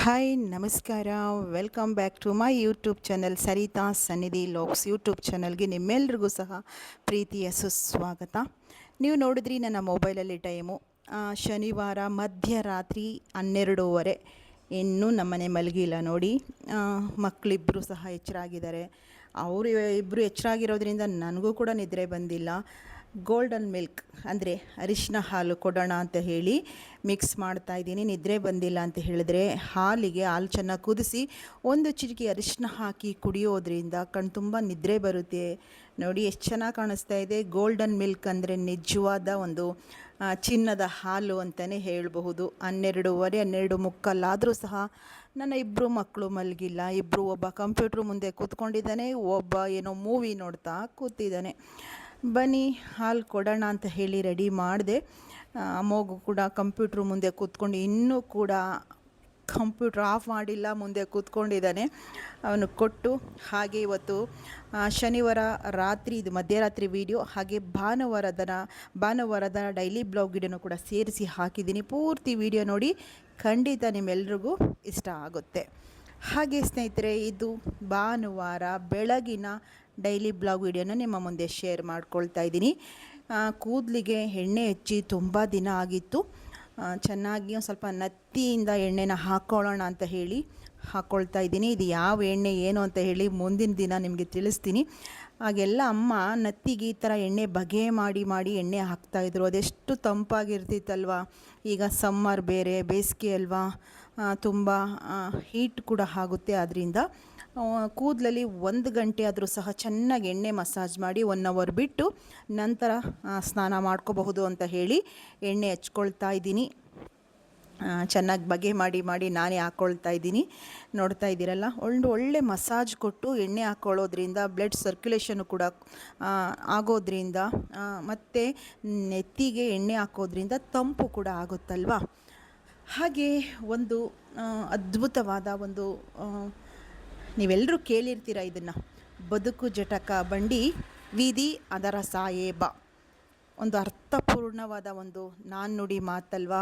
Hi ನಮಸ್ಕಾರ. Welcome back to my YouTube channel Sarita Sannidhi logs YouTube ಚಾನಲ್ಗೆ ನಿಮ್ಮೆಲ್ರಿಗೂ ಸಹ ಪ್ರೀತಿಯ ಸುಸ್ವಾಗತ. ನೀವು ನೋಡಿದ್ರಿ ನನ್ನ ಮೊಬೈಲಲ್ಲಿ ಟೈಮು ಶನಿವಾರ ಮಧ್ಯರಾತ್ರಿ 12:30. ಇನ್ನೂ ನಮ್ಮನೆ ಮಲಗಿಲ್ಲ ನೋಡಿ. ಮಕ್ಕಳಿಬ್ಬರು ಸಹ ಎಚ್ಚರಾಗಿದ್ದಾರೆ. ಅವರು ಇಬ್ಬರು ಎಚ್ಚರಾಗಿರೋದ್ರಿಂದ ನನಗೂ ಕೂಡ ನಿದ್ರೆ ಬಂದಿಲ್ಲ. ಗೋಲ್ಡನ್ ಮಿಲ್ಕ್ ಅಂದರೆ ಅರಿಶಿನ ಹಾಲು ಕೊಡೋಣ ಅಂತ ಹೇಳಿ ಮಿಕ್ಸ್ ಮಾಡ್ತಾಯಿದ್ದೀನಿ. ನಿದ್ರೆ ಬಂದಿಲ್ಲ ಅಂತ ಹೇಳಿದ್ರೆ ಹಾಲು ಚೆನ್ನಾಗಿ ಕುದಿಸಿ ಒಂದು ಚಿಟಿಕೆ ಅರಿಶಿನ ಹಾಕಿ ಕುಡಿಯೋದ್ರಿಂದ ಕಣ್ತುಂಬ ನಿದ್ರೆ ಬರುತ್ತೆ. ನೋಡಿ ಎಷ್ಟು ಚೆನ್ನಾಗಿ ಕಾಣಿಸ್ತಾ ಇದೆ. ಗೋಲ್ಡನ್ ಮಿಲ್ಕ್ ಅಂದರೆ ನಿಜವಾದ ಒಂದು ಚಿನ್ನದ ಹಾಲು ಅಂತಲೇ ಹೇಳಬಹುದು. 12:30 12:45 ಆದರೂ ಸಹ ನನ್ನ ಇಬ್ಬರು ಮಕ್ಕಳು ಮಲಗಿಲ್ಲ. ಇಬ್ಬರು, ಒಬ್ಬ ಕಂಪ್ಯೂಟ್ರ್ ಮುಂದೆ ಕೂತ್ಕೊಂಡಿದ್ದಾನೆ, ಒಬ್ಬ ಏನೋ ಮೂವಿ ನೋಡ್ತಾ ಕೂತಿದ್ದಾನೆ. ಬನ್ನಿ ಹಾಲು ಕೊಡೋಣ ಅಂತ ಹೇಳಿ ರೆಡಿ ಮಾಡಿದೆ. ಮಗು ಕೂಡ ಕಂಪ್ಯೂಟ್ರ್ ಮುಂದೆ ಕೂತ್ಕೊಂಡು ಇನ್ನೂ ಕೂಡ ಕಂಪ್ಯೂಟ್ರ್ ಆಫ್ ಮಾಡಿಲ್ಲ, ಮುಂದೆ ಕೂತ್ಕೊಂಡಿದ್ದಾನೆ. ಅವನು ಕೊಟ್ಟು ಹಾಗೆ ಇವತ್ತು ಶನಿವಾರ ರಾತ್ರಿ, ಇದು ಮಧ್ಯರಾತ್ರಿ ವಿಡಿಯೋ, ಹಾಗೆ ಭಾನುವಾರದ ಡೈಲಿ ಬ್ಲಾಗ್ ವಿಡಿಯೋನು ಕೂಡ ಸೇರಿಸಿ ಹಾಕಿದ್ದೀನಿ. ಪೂರ್ತಿ ವಿಡಿಯೋ ನೋಡಿ, ಖಂಡಿತ ನಿಮ್ಮೆಲ್ರಿಗೂ ಇಷ್ಟ ಆಗುತ್ತೆ. ಹಾಗೆ ಸ್ನೇಹಿತರೆ, ಇದು ಭಾನುವಾರ ಬೆಳಗಿನ ಡೈಲಿ ಬ್ಲಾಗ್ ವಿಡಿಯೋನ ನಿಮ್ಮ ಮುಂದೆ ಶೇರ್ ಮಾಡ್ಕೊಳ್ತಾ ಇದ್ದೀನಿ. ಕೂದಲಿಗೆ ಎಣ್ಣೆ ಹಚ್ಚಿ ತುಂಬ ದಿನ ಆಗಿತ್ತು. ಚೆನ್ನಾಗಿ ಒಂದು ಸ್ವಲ್ಪ ನತ್ತಿಯಿಂದ ಎಣ್ಣೆನ ಹಾಕ್ಕೊಳ್ಳೋಣ ಅಂತ ಹೇಳಿ ಹಾಕ್ಕೊಳ್ತಾ ಇದ್ದೀನಿ. ಇದು ಯಾವ ಎಣ್ಣೆ ಏನು ಅಂತ ಹೇಳಿ ಮುಂದಿನ ದಿನ ನಿಮಗೆ ತಿಳಿಸ್ತೀನಿ. ಹಾಗೆಲ್ಲ ಅಮ್ಮ ನತ್ತಿಗೆ ಈ ಥರ ಎಣ್ಣೆ ಬಗೆ ಮಾಡಿ ಎಣ್ಣೆ ಹಾಕ್ತಾಯಿದ್ರು. ಅದೆಷ್ಟು ತಂಪಾಗಿರ್ತಿತ್ತಲ್ವ. ಈಗ ಸಮ್ಮರ್ ಬೇರೆ, ಬೇಸಿಗೆ ಅಲ್ವಾ, ತುಂಬ ಹೀಟ್ ಕೂಡ ಆಗುತ್ತೆ. ಆದ್ದರಿಂದ ಕೂದಲಲ್ಲಿ 1 ಗಂಟೆ ಆದರೂ ಸಹ ಚೆನ್ನಾಗಿ ಎಣ್ಣೆ ಮಸಾಜ್ ಮಾಡಿ 1 ಅವರ್ ಬಿಟ್ಟು ನಂತರ ಸ್ನಾನ ಮಾಡ್ಕೋಬಹುದು ಅಂತ ಹೇಳಿ ಎಣ್ಣೆ ಹಚ್ಕೊಳ್ತಾ ಇದ್ದೀನಿ. ಚೆನ್ನಾಗಿ ಬಗೆ ಮಾಡಿ ನಾನೇ ಹಾಕ್ಕೊಳ್ತಾ ಇದ್ದೀನಿ. ನೋಡ್ತಾ ಇದ್ದೀರಲ್ಲ, ಒಳ್ಳೆ ಮಸಾಜ್ ಕೊಟ್ಟು ಎಣ್ಣೆ ಹಾಕ್ಕೊಳ್ಳೋದ್ರಿಂದ ಬ್ಲಡ್ ಸರ್ಕ್ಯುಲೇಷನ್ನು ಕೂಡ ಆಗೋದ್ರಿಂದ ಮತ್ತು ನೆತ್ತಿಗೆ ಎಣ್ಣೆ ಹಾಕೋದ್ರಿಂದ ತಂಪು ಕೂಡ ಆಗುತ್ತಲ್ವ. ಹಾಗೆ ಒಂದು ಅದ್ಭುತವಾದ ಒಂದು ನೀವೆಲ್ಲರೂ ಕೇಳಿರ್ತೀರ ಇದನ್ನು, ಬದುಕು ಜಟಕ ಬಂಡಿ ವಿಧಿ ಅದರ ಸಾಹೇಬ. ಒಂದು ಅರ್ಥಪೂರ್ಣವಾದ ಒಂದು ನಾಣ್ಣುಡಿ ಮಾತಲ್ವಾ.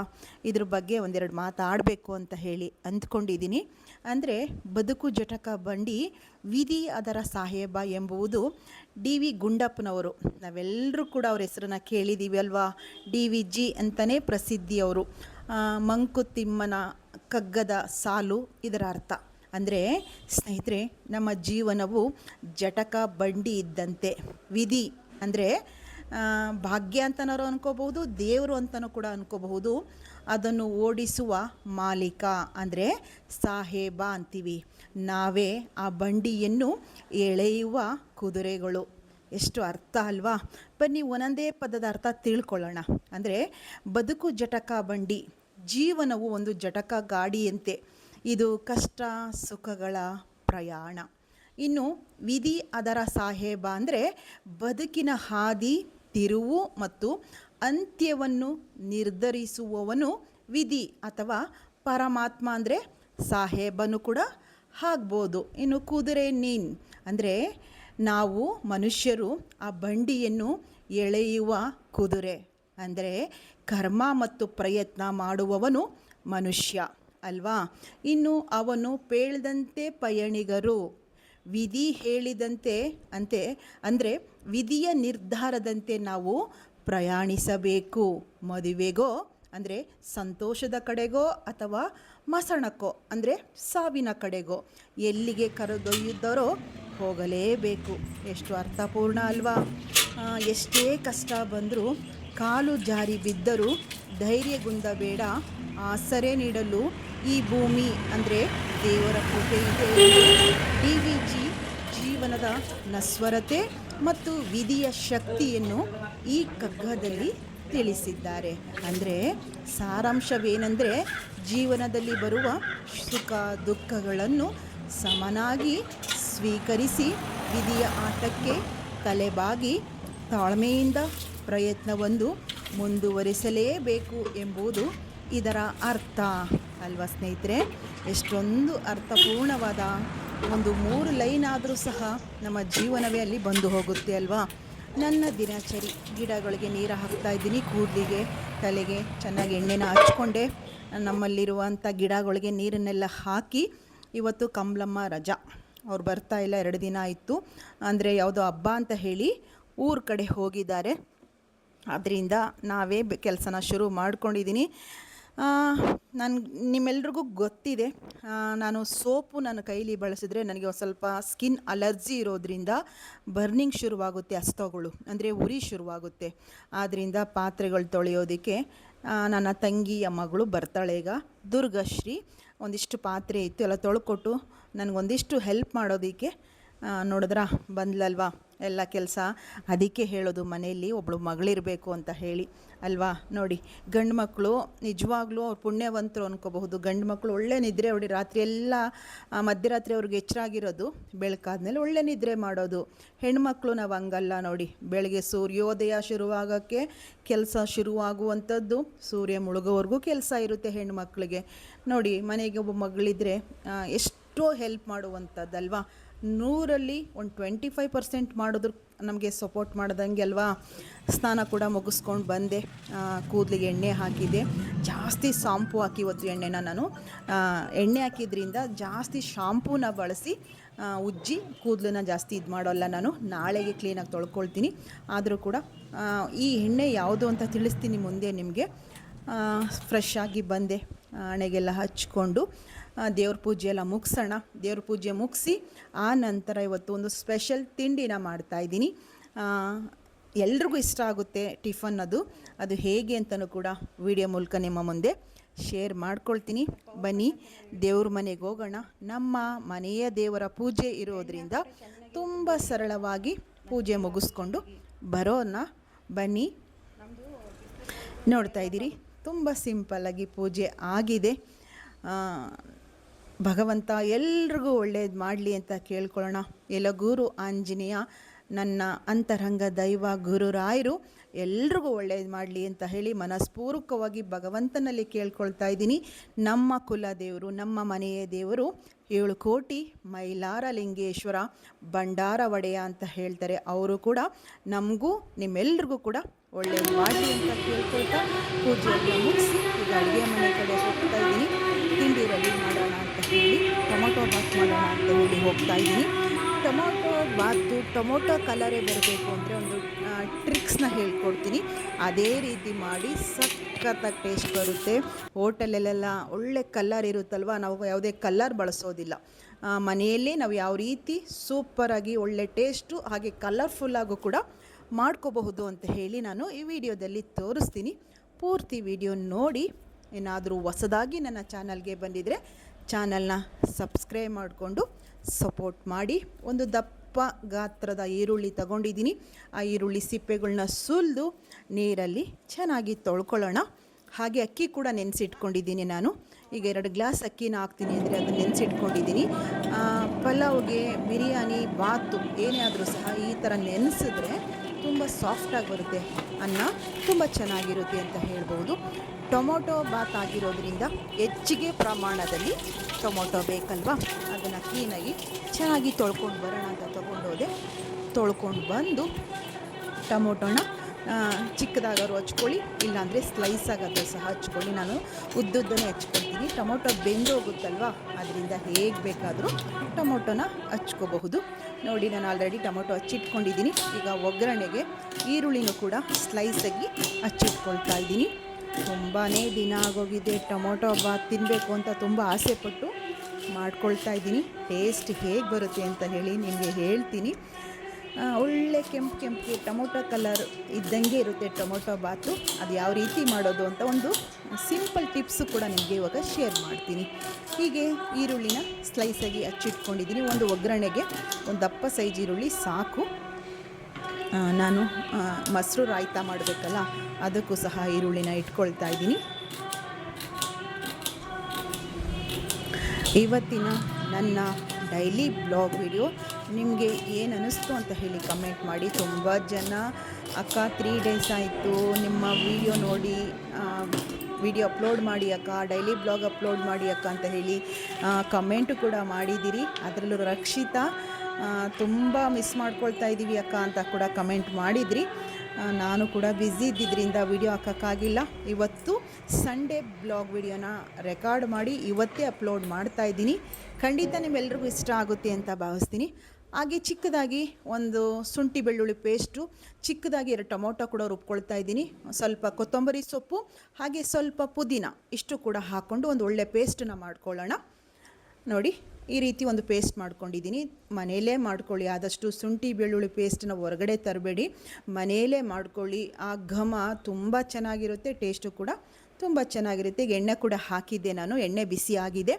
ಇದ್ರ ಬಗ್ಗೆ ಒಂದೆರಡು ಮಾತಾಡಬೇಕು ಅಂತ ಹೇಳಿ ಅಂದ್ಕೊಂಡಿದ್ದೀನಿ. ಅಂದರೆ ಬದುಕು ಜಟಕ ಬಂಡಿ ವಿಧಿ ಅದರ ಸಾಹೇಬ ಎಂಬುದು DV ಗುಂಡಪ್ಪನವರು. ನಾವೆಲ್ಲರೂ ಕೂಡ ಅವ್ರ ಹೆಸರನ್ನು ಕೇಳಿದ್ದೀವಿ ಅಲ್ವಾ. DVG ಅಂತಲೇ ಪ್ರಸಿದ್ಧಿಯವರು. ಮಂಕುತಿಮ್ಮನ ಕಗ್ಗದ ಸಾಲು ಇದರ ಅರ್ಥ. ಅಂದರೆ ಸ್ನೇಹಿತರೆ, ನಮ್ಮ ಜೀವನವು ಜಟಕ ಬಂಡಿ ಇದ್ದಂತೆ. ವಿಧಿ ಅಂದರೆ ಭಾಗ್ಯ ಅಂತನಾರು ಅನ್ಕೋಬಹುದು, ದೇವರು ಅಂತಲೂ ಕೂಡ ಅನ್ಕೋಬಹುದು. ಅದನ್ನು ಓಡಿಸುವ ಮಾಲೀಕ ಅಂದರೆ ಸಾಹೇಬ ಅಂತೀವಿ. ನಾವೇ ಆ ಬಂಡಿಯನ್ನು ಎಳೆಯುವ ಕುದುರೆಗಳು. ಎಷ್ಟು ಅರ್ಥ ಅಲ್ವಾ. ಬನ್ನಿ ಒಂದೊಂದೇ ಪದದ ಅರ್ಥ ತಿಳ್ಕೊಳ್ಳೋಣ. ಅಂದರೆ ಬದುಕು ಜಟಕ ಬಂಡಿ, ಜೀವನವು ಒಂದು ಜಟಕ ಗಾಡಿಯಂತೆ. ಇದು ಕಷ್ಟ ಸುಖಗಳ ಪ್ರಯಾಣ. ಇನ್ನು ವಿಧಿ ಅದರ ಸಾಹೇಬ ಅಂದರೆ ಬದುಕಿನ ಹಾದಿ, ತಿರುವು ಮತ್ತು ಅಂತ್ಯವನ್ನು ನಿರ್ಧರಿಸುವವನು ವಿಧಿ ಅಥವಾ ಪರಮಾತ್ಮ ಅಂದರೆ ಸಾಹೇಬನು ಕೂಡ ಆಗ್ಬೋದು. ಇನ್ನು ಕುದುರೆ ನೀನ್ ಅಂದರೆ ನಾವು ಮನುಷ್ಯರು ಆ ಬಂಡಿಯನ್ನು ಎಳೆಯುವ ಕುದುರೆ. ಅಂದರೆ ಕರ್ಮ ಮತ್ತು ಪ್ರಯತ್ನ ಮಾಡುವವನು ಮನುಷ್ಯ ಅಲ್ವಾ. ಇನ್ನು ಅವನು ಪೇಳ್ದಂತೆ ಪಯಣಿಗರು, ವಿಧಿ ಹೇಳಿದಂತೆ ಅಂದರೆ ವಿಧಿಯ ನಿರ್ಧಾರದಂತೆ ನಾವು ಪ್ರಯಾಣಿಸಬೇಕು. ಮದುವೆಗೋ ಅಂದರೆ ಸಂತೋಷದ ಕಡೆಗೋ ಅಥವಾ ಮಸಣಕ್ಕೋ ಅಂದರೆ ಸಾವಿನ ಕಡೆಗೋ ಎಲ್ಲಿಗೆ ಕರೆದೊಯ್ಯುತ್ತಾರೋ ಹೋಗಲೇಬೇಕು. ಎಷ್ಟು ಅರ್ಥಪೂರ್ಣ ಅಲ್ವಾ. ಎಷ್ಟೇ ಕಷ್ಟ ಬಂದರೂ, ಕಾಲು ಜಾರಿ ಬಿದ್ದರೂ ಧೈರ್ಯಗುಂದಬೇಡ. ಆಸರೆ ನೀಡಲು ಈ ಭೂಮಿ ಅಂದರೆ ದೇವರ ಕೃಪೆ ಇದೆ. DVG ಜೀವನದ ನಶ್ವರತೆ ಮತ್ತು ವಿಧಿಯ ಶಕ್ತಿಯನ್ನು ಈ ಕಗ್ಗದಲ್ಲಿ ತಿಳಿಸಿದ್ದಾರೆ. ಅಂದರೆ ಸಾರಾಂಶವೇನೆಂದರೆ, ಜೀವನದಲ್ಲಿ ಬರುವ ಸುಖ ದುಃಖಗಳನ್ನು ಸಮನಾಗಿ ಸ್ವೀಕರಿಸಿ ವಿಧಿಯ ಆಟಕ್ಕೆ ತಲೆಬಾಗಿ ತಾಳ್ಮೆಯಿಂದ ಪ್ರಯತ್ನವೊಂದು ಮುಂದುವರಿಸಲೇಬೇಕು ಎಂಬುದು ಇದರ ಅರ್ಥ ಅಲ್ವಾ ಸ್ನೇಹಿತರೆ. ಎಷ್ಟೊಂದು ಅರ್ಥಪೂರ್ಣವಾದ ಒಂದು 3 ಲೈನ್ ಆದರೂ ಸಹ ನಮ್ಮ ಜೀವನವೇ ಅಲ್ಲಿ ಬಂದು ಹೋಗುತ್ತೆ ಅಲ್ವಾ. ನನ್ನ ದಿನಚರಿ, ಗಿಡಗಳಿಗೆ ನೀರು ಹಾಕ್ತಾ ಇದ್ದೀನಿ, ಕೂದಲಿಗೆ ತಲೆಗೆ ಚೆನ್ನಾಗಿ ಎಣ್ಣೆನ ಹಚ್ಕೊಂಡೆ. ನಮ್ಮಲ್ಲಿರುವಂಥ ಗಿಡಗಳಿಗೆ ನೀರನ್ನೆಲ್ಲ ಹಾಕಿ ಇವತ್ತು ಕಮಲಮ್ಮ ರಜಾ, ಅವ್ರು ಬರ್ತಾ ಇಲ್ಲ, 2 ದಿನ ಆಯಿತು. ಅಂದರೆ ಯಾವುದೋ ಹಬ್ಬ ಅಂತ ಹೇಳಿ ಊರ ಕಡೆ ಹೋಗಿದ್ದಾರೆ. ಅದರಿಂದ ನಾವೇ ಕೆಲಸನ ಶುರು ಮಾಡ್ಕೊಂಡಿದ್ದೀನಿ. ನಿಮ್ಮೆಲ್ರಿಗೂ ಗೊತ್ತಿದೆ, ನಾನು ಸೋಪು ನನ್ನ ಕೈಲಿ ಬಳಸಿದ್ರೆ ನನಗೆ ಒಂದು ಸ್ವಲ್ಪ ಸ್ಕಿನ್ ಅಲರ್ಜಿ ಇರೋದ್ರಿಂದ ಬರ್ನಿಂಗ್ ಶುರುವಾಗುತ್ತೆ, ಅಸ್ತಗಳು ಅಂದರೆ ಉರಿ ಶುರುವಾಗುತ್ತೆ. ಆದ್ದರಿಂದ ಪಾತ್ರೆಗಳು ತೊಳೆಯೋದಕ್ಕೆ ನನ್ನ ತಂಗಿಯ ಮಗಳು ಬರ್ತಾಳೆ ಈಗ, ದುರ್ಗಶ್ರೀ. ಒಂದಿಷ್ಟು ಪಾತ್ರೆ ಇತ್ತು, ಎಲ್ಲ ತೊಳ್ಕೊಟ್ಟು ನನಗೊಂದಿಷ್ಟು ಹೆಲ್ಪ್ ಮಾಡೋದಕ್ಕೆ ನೋಡಿದ್ರಾ ಬಂದ್ಲಲ್ವಾ ಎಲ್ಲ ಕೆಲಸ. ಅದಕ್ಕೆ ಹೇಳೋದು ಮನೆಯಲ್ಲಿ ಒಬ್ಬಳು ಮಗಳಿರಬೇಕು ಅಂತ ಹೇಳಿ ಅಲ್ವಾ. ನೋಡಿ, ಗಂಡು ಮಕ್ಕಳು ನಿಜವಾಗ್ಲೂ ಅವ್ರು ಪುಣ್ಯವಂತರು ಅನ್ಕೋಬಹುದು. ಗಂಡು ಮಕ್ಕಳು ಒಳ್ಳೆ ನಿದ್ರೆ ಹೊಡಿ, ರಾತ್ರಿ ಎಲ್ಲ ಮಧ್ಯರಾತ್ರಿ ಅವ್ರಿಗೆ ಎಚ್ಚರಾಗಿರೋದು, ಬೆಳಕಾದ್ಮೇಲೆ ಒಳ್ಳೆ ನಿದ್ರೆ ಮಾಡೋದು. ಹೆಣ್ಮಕ್ಳು ನಾವು ಹಂಗಲ್ಲ ನೋಡಿ, ಬೆಳಗ್ಗೆ ಸೂರ್ಯೋದಯ ಶುರುವಾಗೋಕ್ಕೆ ಕೆಲಸ ಶುರುವಾಗುವಂಥದ್ದು, ಸೂರ್ಯ ಮುಳುಗೋವರೆಗೂ ಕೆಲಸ ಇರುತ್ತೆ ಹೆಣ್ಮಕ್ಳಿಗೆ. ನೋಡಿ, ಮನೆಗೆ ಒಬ್ಬ ಮಗಳಿದ್ರೆ ಎಷ್ಟೋ ಹೆಲ್ಪ್ ಮಾಡುವಂಥದ್ದಲ್ವಾ. 100ರಲ್ಲಿ ಒಂದು 25% ಮಾಡಿದ್ರು ನಮಗೆ ಸಪೋರ್ಟ್ ಮಾಡ್ದಂಗೆ ಅಲ್ವಾ. ಸ್ನಾನ ಕೂಡ ಮುಗಿಸ್ಕೊಂಡು ಬಂದೆ, ಕೂದಲಿಗೆ ಎಣ್ಣೆ ಹಾಕಿದೆ. ಜಾಸ್ತಿ ಶಾಂಪು ಹಾಕಿ ಇವತ್ತು ಎಣ್ಣೆನ ನಾನು ಎಣ್ಣೆ ಹಾಕಿದ್ರಿಂದ ಜಾಸ್ತಿ ಶಾಂಪೂನ ಬಳಸಿ ಉಜ್ಜಿ ಕೂದಲನ್ನ ಜಾಸ್ತಿ ಇದು ಮಾಡೋಲ್ಲ ನಾನು. ನಾಳೆಗೆ ಕ್ಲೀನಾಗಿ ತೊಳ್ಕೊಳ್ತೀನಿ. ಆದರೂ ಕೂಡ ಈ ಎಣ್ಣೆ ಯಾವುದು ಅಂತ ತಿಳಿಸ್ತೀನಿ ಮುಂದೆ ನಿಮಗೆ. ಫ್ರೆಶ್ ಆಗಿ ಬಂದೆ, ಹಣೆಗೆಲ್ಲ ಹಚ್ಕೊಂಡು ದೇವ್ರ ಪೂಜೆ ಎಲ್ಲ ಮುಗಿಸೋಣ. ದೇವ್ರ ಪೂಜೆ ಮುಗಿಸಿ ಆ ನಂತರ ಇವತ್ತು ಒಂದು ಸ್ಪೆಷಲ್ ತಿಂಡಿನ ಮಾಡ್ತಾಯಿದ್ದೀನಿ. ಎಲ್ರಿಗೂ ಇಷ್ಟ ಆಗುತ್ತೆ ಟಿಫನ್, ಅದು ಹೇಗೆ ಅಂತಲೂ ಕೂಡ ವಿಡಿಯೋ ಮೂಲಕ ನಿಮ್ಮ ಮುಂದೆ ಶೇರ್ ಮಾಡ್ಕೊಳ್ತೀನಿ. ಬನ್ನಿ ದೇವ್ರ ಮನೆಗೆ ಹೋಗೋಣ. ನಮ್ಮ ಮನೆಯ ದೇವರ ಪೂಜೆ ಇರೋದರಿಂದ ತುಂಬ ಸರಳವಾಗಿ ಪೂಜೆ ಮುಗಿಸ್ಕೊಂಡು ಬರೋಣ. ಬನ್ನಿ, ನೋಡ್ತಾ ಇದ್ದೀರಿ ತುಂಬ ಸಿಂಪಲ್ಲಾಗಿ ಪೂಜೆ ಆಗಿದೆ. ಭಗವಂತ ಎಲ್ರಿಗೂ ಒಳ್ಳೇದು ಮಾಡಲಿ ಅಂತ ಕೇಳ್ಕೊಳ್ಳೋಣ. ಯಲಗೂರು ಆಂಜನೇಯ ನನ್ನ ಅಂತರಂಗ ದೈವ ಗುರುರಾಯರು ಎಲ್ರಿಗೂ ಒಳ್ಳೇದು ಮಾಡಲಿ ಅಂತ ಹೇಳಿ ಮನಸ್ಪೂರ್ವಕವಾಗಿ ಭಗವಂತನಲ್ಲಿ ಕೇಳ್ಕೊಳ್ತಾ ಇದ್ದೀನಿ. ನಮ್ಮ ಕುಲ ದೇವರು, ನಮ್ಮ ಮನೆಯ ದೇವರು 7 ಕೋಟಿ ಮೈಲಾರ ಲಿಂಗೇಶ್ವರ ಭಂಡಾರ ಒಡೆಯ ಅಂತ ಹೇಳ್ತಾರೆ. ಅವರು ಕೂಡ ನಮಗೂ ನಿಮ್ಮೆಲ್ರಿಗೂ ಕೂಡ ಒಳ್ಳೇದು ಮಾಡಲಿ ಅಂತ ಕೇಳ್ಕೊಳ್ತಾ ಪೂಜೆಯನ್ನು ಮುಗಿಸಿ ಈಗ ಅಡುಗೆ ಮನೆ ಕಡೆ ಹೋಗ್ತಾ ಇದ್ದೀನಿ. ತಿಂಡಿ ರೆಡಿ ಮಾಡೋಣ ಅಂತ ಹೇಳಿ ಟೊಮೊಟೊ ಬಾತ್ ಮಾಡೋಣ ಅಂತ ಹೇಳಿ ಹೋಗ್ತಾ ಇದ್ದೀನಿ. ಟೊಮೊಟೊ ಬಾತು ಟೊಮೊಟೊ ಕಲರೇ ಬರಬೇಕು ಅಂದರೆ ಒಂದು ಟ್ರಿಕ್ಸ್ನ ಹೇಳ್ಕೊಡ್ತೀನಿ. ಅದೇ ರೀತಿ ಮಾಡಿ ಸಖತ್ತಾಗಿ ಟೇಸ್ಟ್ ಬರುತ್ತೆ. ಹೋಟೆಲಲ್ಲೆಲ್ಲ ಒಳ್ಳೆ ಕಲರ್ ಇರುತ್ತಲ್ವ, ನಾವು ಯಾವುದೇ ಕಲರ್ ಬಳಸೋದಿಲ್ಲ. ಮನೆಯಲ್ಲೇ ನಾವು ಯಾವ ರೀತಿ ಸೂಪರಾಗಿ ಒಳ್ಳೆ ಟೇಸ್ಟು ಹಾಗೆ ಕಲರ್ಫುಲ್ಲಾಗೂ ಕೂಡ ಮಾಡ್ಕೋಬಹುದು ಅಂತ ಹೇಳಿ ನಾನು ಈ ವಿಡಿಯೋದಲ್ಲಿ ತೋರಿಸ್ತೀನಿ. ಪೂರ್ತಿ ವಿಡಿಯೋ ನೋಡಿ. ಏನಾದರೂ ಹೊಸದಾಗಿ ನನ್ನ ಚಾನಲ್ಗೆ ಬಂದಿದ್ದರೆ ಚಾನಲ್ನ ಸಬ್ಸ್ಕ್ರೈಬ್ ಮಾಡಿಕೊಂಡು ಸಪೋರ್ಟ್ ಮಾಡಿ. ಒಂದು ದಪ್ಪ ಗಾತ್ರದ ಈರುಳ್ಳಿ ತಗೊಂಡಿದ್ದೀನಿ. ಆ ಈರುಳ್ಳಿ ಸಿಪ್ಪೆಗಳನ್ನ ಸುಲಿದು ನೀರಲ್ಲಿ ಚೆನ್ನಾಗಿ ತೊಳ್ಕೊಳ್ಳೋಣ. ಹಾಗೆ ಅಕ್ಕಿ ಕೂಡ ನೆನೆಸಿಟ್ಕೊಂಡಿದ್ದೀನಿ ನಾನು. ಈಗ 2 ಗ್ಲಾಸ್ ಅಕ್ಕಿನ ಹಾಕ್ತೀನಿ ಅಂದರೆ ಅದನ್ನು ನೆನೆಸಿಟ್ಕೊಂಡಿದ್ದೀನಿ. ಪಲಾವ್ಗೆ, ಬಿರಿಯಾನಿ, ಬಾತು ಏನೇ ಆದರೂ ಸಹ ಈ ಥರ ನೆನೆಸಿದ್ರೆ ತುಂಬ ಸಾಫ್ಟಾಗಿ ಬರುತ್ತೆ, ಅನ್ನ ತುಂಬ ಚೆನ್ನಾಗಿರುತ್ತೆ ಅಂತ ಹೇಳ್ಬೋದು. ಟೊಮೊಟೊ ಬಾತ್ ಆಗಿರೋದ್ರಿಂದ ಹೆಚ್ಚಿಗೆ ಪ್ರಮಾಣದಲ್ಲಿ ಟೊಮೊಟೊ ಬೇಕಲ್ವಾ, ಅದನ್ನು ಕ್ಲೀನಾಗಿ ಚೆನ್ನಾಗಿ ತೊಳ್ಕೊಂಡು ಬರೋಣ ಅಂತ ತೊಗೊಂಡೋದೆ. ತೊಳ್ಕೊಂಡು ಬಂದು ಟೊಮೊಟೊನ ಚಿಕ್ಕದಾಗಾದ್ರು ಹಚ್ಕೊಳ್ಳಿ, ಇಲ್ಲಾಂದರೆ ಸ್ಲೈಸ್ ಆಗಾದರೂ ಸಹ ಹಚ್ಕೊಳ್ಳಿ. ನಾನು ಉದ್ದುದ್ದನೇ ಹಚ್ಕೊಳ್ತೀನಿ. ಟೊಮೊಟೊ ಬೆಂದೋಗುತ್ತಲ್ವ, ಅದರಿಂದ ಹೇಗೆ ಬೇಕಾದರೂ ಟೊಮೊಟೊನ ಹಚ್ಕೋಬಹುದು. ನೋಡಿ, ನಾನು ಆಲ್ರೆಡಿ ಟೊಮೊಟೊ ಹಚ್ಚಿಟ್ಕೊಂಡಿದ್ದೀನಿ. ಈಗ ಒಗ್ಗರಣೆಗೆ ಈರುಳ್ಳಿನೂ ಕೂಡ ಸ್ಲೈಸಾಗಿ ಹಚ್ಚಿಟ್ಕೊಳ್ತಾ ಇದ್ದೀನಿ. ತುಂಬಾ ದಿನ ಆಗೋಗಿದೆ ಟೊಮೊಟೊ ಬಾತ್ ತಿನ್ನಬೇಕು ಅಂತ ತುಂಬ ಆಸೆಪಟ್ಟು ಮಾಡ್ಕೊಳ್ತಾ ಇದ್ದೀನಿ. ಟೇಸ್ಟ್ ಹೇಗೆ ಬರುತ್ತೆ ಅಂತ ಹೇಳಿ ನಿಮಗೆ ಹೇಳ್ತೀನಿ. ಒಳ್ಳೆ ಕೆಂಪು ಟೊಮೊಟೊ ಕಲರ್ ಇದ್ದಂಗೆ ಇರುತ್ತೆ ಟೊಮೊಟೊ ಬಾತು. ಅದು ಯಾವ ರೀತಿ ಮಾಡೋದು ಅಂತ ಒಂದು ಸಿಂಪಲ್ ಟಿಪ್ಸು ಕೂಡ ನಿಮಗೆ ಇವಾಗ ಶೇರ್ ಮಾಡ್ತೀನಿ. ಹೀಗೆ ಈರುಳ್ಳಿನ ಸ್ಲೈಸಾಗಿ ಹಚ್ಚಿಟ್ಕೊಂಡಿದ್ದೀನಿ. ಒಂದು ಒಗ್ಗರಣೆಗೆ ಒಂದು ದಪ್ಪ ಸೈಜ್ ಈರುಳ್ಳಿ ಸಾಕು. ನಾನು ಮೊಸರು ರಾಯ್ತ ಮಾಡಬೇಕಲ್ಲ, ಅದಕ್ಕೂ ಸಹ ಈರುಳ್ಳಿನ ಇಟ್ಕೊಳ್ತಾ ಇದ್ದೀನಿ. ಇವತ್ತಿನ ನನ್ನ ಡೈಲಿ ಬ್ಲಾಗ್ ವಿಡಿಯೋ ನಿಮಗೆ ಏನು ಅನ್ನಿಸ್ತು ಅಂತ ಹೇಳಿ ಕಮೆಂಟ್ ಮಾಡಿ. ತುಂಬ ಜನ ಅಕ್ಕ 3 ಡೇಸ್ ಆಯಿತು ನಿಮ್ಮ ವಿಡಿಯೋ ನೋಡಿ, ವಿಡಿಯೋ ಅಪ್ಲೋಡ್ ಮಾಡಿ ಅಕ್ಕ, ಡೈಲಿ ಬ್ಲಾಗ್ ಅಪ್ಲೋಡ್ ಮಾಡಿ ಅಕ್ಕ ಅಂತ ಹೇಳಿ ಕಮೆಂಟು ಕೂಡ ಮಾಡಿದ್ದೀರಿ. ಅದರಲ್ಲೂ ರಕ್ಷಿತಾ ತುಂಬ ಮಿಸ್ ಮಾಡ್ಕೊಳ್ತಾ ಇದ್ದೀವಿ ಅಕ್ಕ ಅಂತ ಕೂಡ ಕಮೆಂಟ್ ಮಾಡಿದ್ರಿ. ನಾನು ಕೂಡ ಬ್ಯುಸಿ ಇದ್ದಿದ್ದರಿಂದ ವಿಡಿಯೋ ಹಾಕೋಕ್ಕಾಗಿಲ್ಲ. ಇವತ್ತು ಸಂಡೇ ಬ್ಲಾಗ್ ವಿಡಿಯೋನ ರೆಕಾರ್ಡ್ ಮಾಡಿ ಇವತ್ತೇ ಅಪ್ಲೋಡ್ ಮಾಡ್ತಾಯಿದ್ದೀನಿ. ಖಂಡಿತ ನಿಮ್ಮೆಲ್ರಿಗೂ ಇಷ್ಟ ಆಗುತ್ತೆ ಅಂತ ಭಾವಿಸ್ತೀನಿ. ಹಾಗೆ ಚಿಕ್ಕದಾಗಿ ಒಂದು ಶುಂಠಿ ಬೆಳ್ಳುಳ್ಳಿ ಪೇಸ್ಟು, ಚಿಕ್ಕದಾಗಿ 2 ಟೊಮೊಟೊ ಕೂಡ ರುಬ್ಕೊಳ್ತಾ ಇದ್ದೀನಿ. ಸ್ವಲ್ಪ ಕೊತ್ತಂಬರಿ ಸೊಪ್ಪು ಹಾಗೆ ಸ್ವಲ್ಪ ಪುದೀನ ಇಷ್ಟು ಕೂಡ ಹಾಕ್ಕೊಂಡು ಒಂದು ಒಳ್ಳೆ ಪೇಸ್ಟನ್ನು ಮಾಡ್ಕೊಳ್ಳೋಣ. ನೋಡಿ, ಈ ರೀತಿ ಒಂದು ಪೇಸ್ಟ್ ಮಾಡ್ಕೊಂಡಿದ್ದೀನಿ. ಮನೆಯಲ್ಲೇ ಮಾಡ್ಕೊಳ್ಳಿ, ಆದಷ್ಟು ಶುಂಠಿ ಬೆಳ್ಳುಳ್ಳಿ ಪೇಸ್ಟನ್ನ ಹೊರಗಡೆ ತರಬೇಡಿ, ಮನೆಯಲ್ಲೇ ಮಾಡ್ಕೊಳ್ಳಿ. ಆ ಘಮ ತುಂಬ ಚೆನ್ನಾಗಿರುತ್ತೆ, ಟೇಸ್ಟು ಕೂಡ ತುಂಬ ಚೆನ್ನಾಗಿರುತ್ತೆ. ಈಗ ಎಣ್ಣೆ ಕೂಡ ಹಾಕಿದ್ದೆ ನಾನು, ಎಣ್ಣೆ ಬಿಸಿ ಆಗಿದೆ.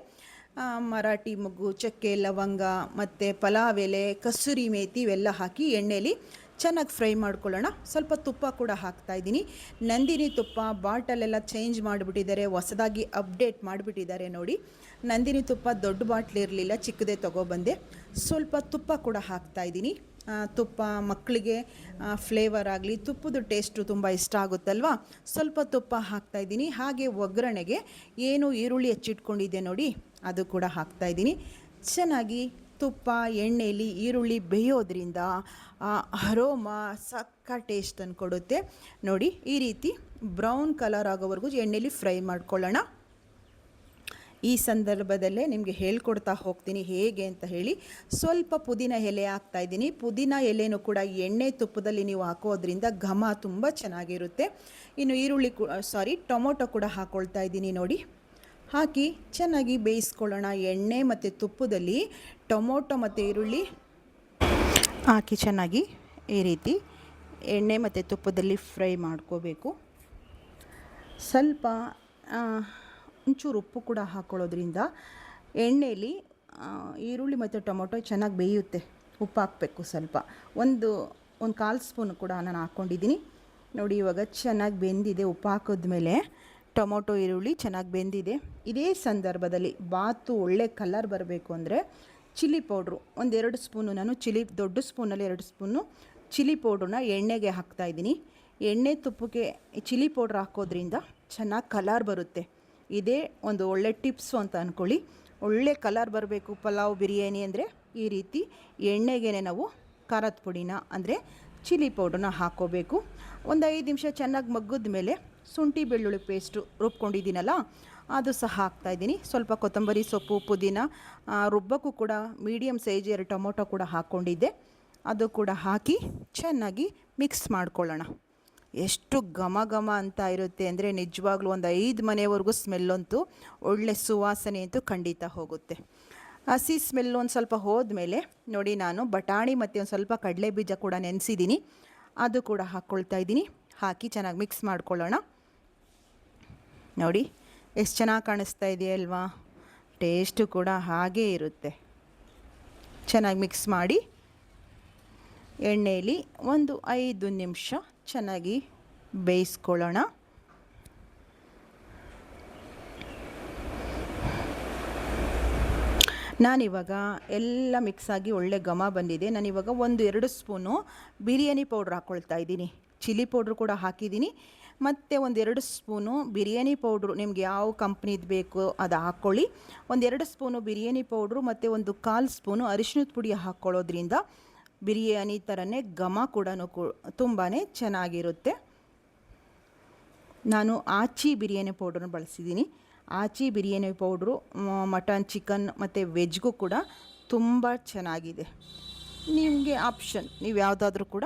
ಮರಾಠಿ ಮೊಗ್ಗು, ಚಕ್ಕೆ, ಲವಂಗ ಮತ್ತು ಪಲಾವ್ ಎಲೆ, ಕಸೂರಿ ಮೇಥಿ ಇವೆಲ್ಲ ಹಾಕಿ ಎಣ್ಣೆಯಲ್ಲಿ ಚೆನ್ನಾಗಿ ಫ್ರೈ ಮಾಡ್ಕೊಳ್ಳೋಣ. ಸ್ವಲ್ಪ ತುಪ್ಪ ಕೂಡ ಹಾಕ್ತಾಯಿದ್ದೀನಿ. ನಂದಿನಿ ತುಪ್ಪ ಬಾಟಲೆಲ್ಲ ಚೇಂಜ್ ಮಾಡಿಬಿಟ್ಟಿದ್ದಾರೆ, ಹೊಸದಾಗಿ ಅಪ್ಡೇಟ್ ಮಾಡಿಬಿಟ್ಟಿದ್ದಾರೆ. ನೋಡಿ, ನಂದಿನಿ ತುಪ್ಪ ದೊಡ್ಡ ಬಾಟ್ಲ್ ಇರಲಿಲ್ಲ, ಚಿಕ್ಕದೇ ತೊಗೊಬಂದೆ. ಸ್ವಲ್ಪ ತುಪ್ಪ ಕೂಡ ಹಾಕ್ತಾಯಿದ್ದೀನಿ. ತುಪ್ಪ ಮಕ್ಕಳಿಗೆ ಫ್ಲೇವರ್ ಆಗಲಿ, ತುಪ್ಪದ ಟೇಸ್ಟು ತುಂಬ ಇಷ್ಟ ಆಗುತ್ತಲ್ವ, ಸ್ವಲ್ಪ ತುಪ್ಪ ಹಾಕ್ತಾಯಿದ್ದೀನಿ. ಹಾಗೆ ಒಗ್ಗರಣೆಗೆ ಏನು ಈರುಳ್ಳಿ ಹೆಚ್ಚಿಟ್ಕೊಂಡಿದ್ದೆ ನೋಡಿ, ಅದು ಕೂಡ ಹಾಕ್ತಾಯಿದ್ದೀನಿ. ಚೆನ್ನಾಗಿ ತುಪ್ಪ ಎಣ್ಣೆಯಲ್ಲಿ ಈರುಳ್ಳಿ ಬೇಯೋದ್ರಿಂದ ಅರೋಮ ಸಕ್ಕ ಟೇಸ್ಟನ್ನು ಕೊಡುತ್ತೆ. ನೋಡಿ, ಈ ರೀತಿ ಬ್ರೌನ್ ಕಲರ್ ಆಗೋವರೆಗೂ ಎಣ್ಣೆಯಲ್ಲಿ ಫ್ರೈ ಮಾಡ್ಕೊಳ್ಳೋಣ. ಈ ಸಂದರ್ಭದಲ್ಲೇ ನಿಮಗೆ ಹೇಳ್ಕೊಡ್ತಾ ಹೋಗ್ತೀನಿ ಹೇಗೆ ಅಂತ ಹೇಳಿ. ಸ್ವಲ್ಪ ಪುದೀನ ಎಲೆ ಹಾಕ್ತಾಯಿದ್ದೀನಿ. ಪುದೀನ ಎಲೆನೂ ಕೂಡ ಎಣ್ಣೆ ತುಪ್ಪದಲ್ಲಿ ನೀವು ಹಾಕೋದ್ರಿಂದ ಘಮ ತುಂಬ ಚೆನ್ನಾಗಿರುತ್ತೆ. ಇನ್ನು ಟೊಮೊಟೊ ಕೂಡ ಹಾಕ್ಕೊಳ್ತಾ ಇದ್ದೀನಿ. ನೋಡಿ, ಹಾಕಿ ಚೆನ್ನಾಗಿ ಬೇಯಿಸ್ಕೊಳ್ಳೋಣ. ಎಣ್ಣೆ ಮತ್ತು ತುಪ್ಪದಲ್ಲಿ ಟೊಮೊಟೊ ಮತ್ತು ಈರುಳ್ಳಿ ಹಾಕಿ ಚೆನ್ನಾಗಿ ಈ ರೀತಿ ಎಣ್ಣೆ ಮತ್ತು ತುಪ್ಪದಲ್ಲಿ ಫ್ರೈ ಮಾಡ್ಕೋಬೇಕು. ಸ್ವಲ್ಪ ಒಂಚೂರು ಉಪ್ಪು ಕೂಡ ಹಾಕ್ಕೊಳ್ಳೋದ್ರಿಂದ ಎಣ್ಣೆಯಲ್ಲಿ ಈರುಳ್ಳಿ ಮತ್ತು ಟೊಮೊಟೊ ಚೆನ್ನಾಗಿ ಬೇಯುತ್ತೆ. ಉಪ್ಪು ಹಾಕಬೇಕು ಸ್ವಲ್ಪ, ಒಂದು 1/4 ಸ್ಪೂನ್ ಕೂಡ ನಾನು ಹಾಕ್ಕೊಂಡಿದ್ದೀನಿ. ನೋಡಿ, ಇವಾಗ ಚೆನ್ನಾಗಿ ಬೆಂದಿದೆ. ಉಪ್ಪು ಹಾಕಿದ್ಮೇಲೆ ಟೊಮೊಟೊ ಈರುಳ್ಳಿ ಚೆನ್ನಾಗಿ ಬೆಂದಿದೆ. ಇದೇ ಸಂದರ್ಭದಲ್ಲಿ ಬಾತು ಒಳ್ಳೆ ಕಲರ್ ಬರಬೇಕು ಅಂದರೆ ಚಿಲ್ಲಿ ಪೌಡ್ರು 1-2 ಸ್ಪೂನು, ನಾನು ದೊಡ್ಡ ಸ್ಪೂನಲ್ಲಿ 2 ಸ್ಪೂನು ಚಿಲ್ಲಿ ಪೌಡ್ರನ್ನ ಎಣ್ಣೆಗೆ ಹಾಕ್ತಾಯಿದ್ದೀನಿ. ಎಣ್ಣೆ ತುಪ್ಪಕ್ಕೆ ಚಿಲ್ಲಿ ಪೌಡ್ರ್ ಹಾಕೋದ್ರಿಂದ ಚೆನ್ನಾಗಿ ಕಲರ್ ಬರುತ್ತೆ. ಇದೇ ಒಂದು ಒಳ್ಳೆ ಟಿಪ್ಸು ಅಂತ ಅಂದ್ಕೊಳ್ಳಿ. ಒಳ್ಳೆ ಕಲರ್ ಬರಬೇಕು ಪಲಾವ್ ಬಿರಿಯಾನಿ ಅಂದರೆ ಈ ರೀತಿ ಎಣ್ಣೆಗೆ ನಾವು ಖಾರದ ಪುಡಿನ ಅಂದರೆ ಚಿಲ್ಲಿ ಪೌಡ್ರನ್ನ ಹಾಕ್ಕೋಬೇಕು. ಒಂದು 5 ನಿಮಿಷ ಚೆನ್ನಾಗಿ ಮಗ್ಗಿದ ಮೇಲೆ ಶುಂಠಿ ಬೆಳ್ಳುಳ್ಳಿ ಪೇಸ್ಟು ರುಬ್ಕೊಂಡಿದ್ದೀನಲ್ಲ ಅದು ಸಹ ಹಾಕ್ತಾಯಿದ್ದೀನಿ. ಸ್ವಲ್ಪ ಕೊತ್ತಂಬರಿ ಸೊಪ್ಪು, ಪುದೀನ, ರುಬ್ಬಕ್ಕೂ ಕೂಡ ಮೀಡಿಯಮ್ ಸೈಜ್ 2 ಟೊಮೊಟೊ ಕೂಡ ಹಾಕ್ಕೊಂಡಿದ್ದೆ, ಅದು ಕೂಡ ಹಾಕಿ ಚೆನ್ನಾಗಿ ಮಿಕ್ಸ್ ಮಾಡ್ಕೊಳ್ಳೋಣ. ಎಷ್ಟು ಘಮ ಘಮ ಅಂತ ಇರುತ್ತೆ ಅಂದರೆ ನಿಜವಾಗ್ಲೂ ಒಂದು 5 ಮನೆಯವರೆಗೂ ಸ್ಮೆಲ್ಲಂತೂ ಒಳ್ಳೆ ಸುವಾಸನೆ ಅಂತೂ ಖಂಡಿತ ಹೋಗುತ್ತೆ. ಹಸಿ ಸ್ಮೆಲ್ ಒಂದು ಸ್ವಲ್ಪ ಹೋದ್ಮೇಲೆ ನೋಡಿ, ನಾನು ಬಟಾಣಿ ಮತ್ತು ಒಂದು ಸ್ವಲ್ಪ ಕಡಲೆ ಬೀಜ ಕೂಡ ನೆನೆಸಿದ್ದೀನಿ, ಅದು ಕೂಡ ಹಾಕ್ಕೊಳ್ತಾ ಇದ್ದೀನಿ. ಹಾಕಿ ಚೆನ್ನಾಗಿ ಮಿಕ್ಸ್ ಮಾಡ್ಕೊಳ್ಳೋಣ. ನೋಡಿ, ಎಷ್ಟು ಚೆನ್ನಾಗಿ ಕಾಣಿಸ್ತಾ ಇದೆಯಲ್ವಾ, ಟೇಸ್ಟು ಕೂಡ ಹಾಗೇ ಇರುತ್ತೆ. ಚೆನ್ನಾಗಿ ಮಿಕ್ಸ್ ಮಾಡಿ ಎಣ್ಣೆಯಲ್ಲಿ ಒಂದು 5 ನಿಮಿಷ ಚೆನ್ನಾಗಿ ಬೇಯಿಸ್ಕೊಳ್ಳೋಣ. ನಾನಿವಾಗ ಎಲ್ಲ ಮಿಕ್ಸಾಗಿ ಒಳ್ಳೆ ಘಮ ಬಂದಿದೆ. ನಾನಿವಾಗ 1-2 ಸ್ಪೂನು ಬಿರಿಯಾನಿ ಪೌಡ್ರ್ ಹಾಕ್ಕೊಳ್ತಾ ಇದ್ದೀನಿ. ಚಿಲ್ಲಿ ಪೌಡ್ರು ಕೂಡ ಹಾಕಿದ್ದೀನಿ. ಮತ್ತು 1-2 ಸ್ಪೂನು ಬಿರಿಯಾನಿ ಪೌಡ್ರು, ನಿಮ್ಗೆ ಯಾವ ಕಂಪ್ನಿದು ಬೇಕು ಅದು ಹಾಕ್ಕೊಳ್ಳಿ. 1-2 ಸ್ಪೂನು ಬಿರಿಯಾನಿ ಪೌಡ್ರು ಮತ್ತು 1/4 ಸ್ಪೂನು ಅರಿಶಿಣದ ಪುಡಿ ಹಾಕ್ಕೊಳ್ಳೋದ್ರಿಂದ ಬಿರಿಯಾನಿ ಥರನೇ ಘಮ ಕೂಡ ತುಂಬಾ ಚೆನ್ನಾಗಿರುತ್ತೆ. ನಾನು ಆಚಿ ಬಿರಿಯಾನಿ ಪೌಡ್ರನ್ನ ಬಳಸಿದ್ದೀನಿ. ಆಚಿ ಬಿರಿಯಾನಿ ಪೌಡ್ರು ಮಟನ್, ಚಿಕನ್ ಮತ್ತು ವೆಜ್ಗೂ ಕೂಡ ತುಂಬ ಚೆನ್ನಾಗಿದೆ. ನಿಮಗೆ ಆಪ್ಷನ್, ನೀವು ಯಾವುದಾದ್ರೂ ಕೂಡ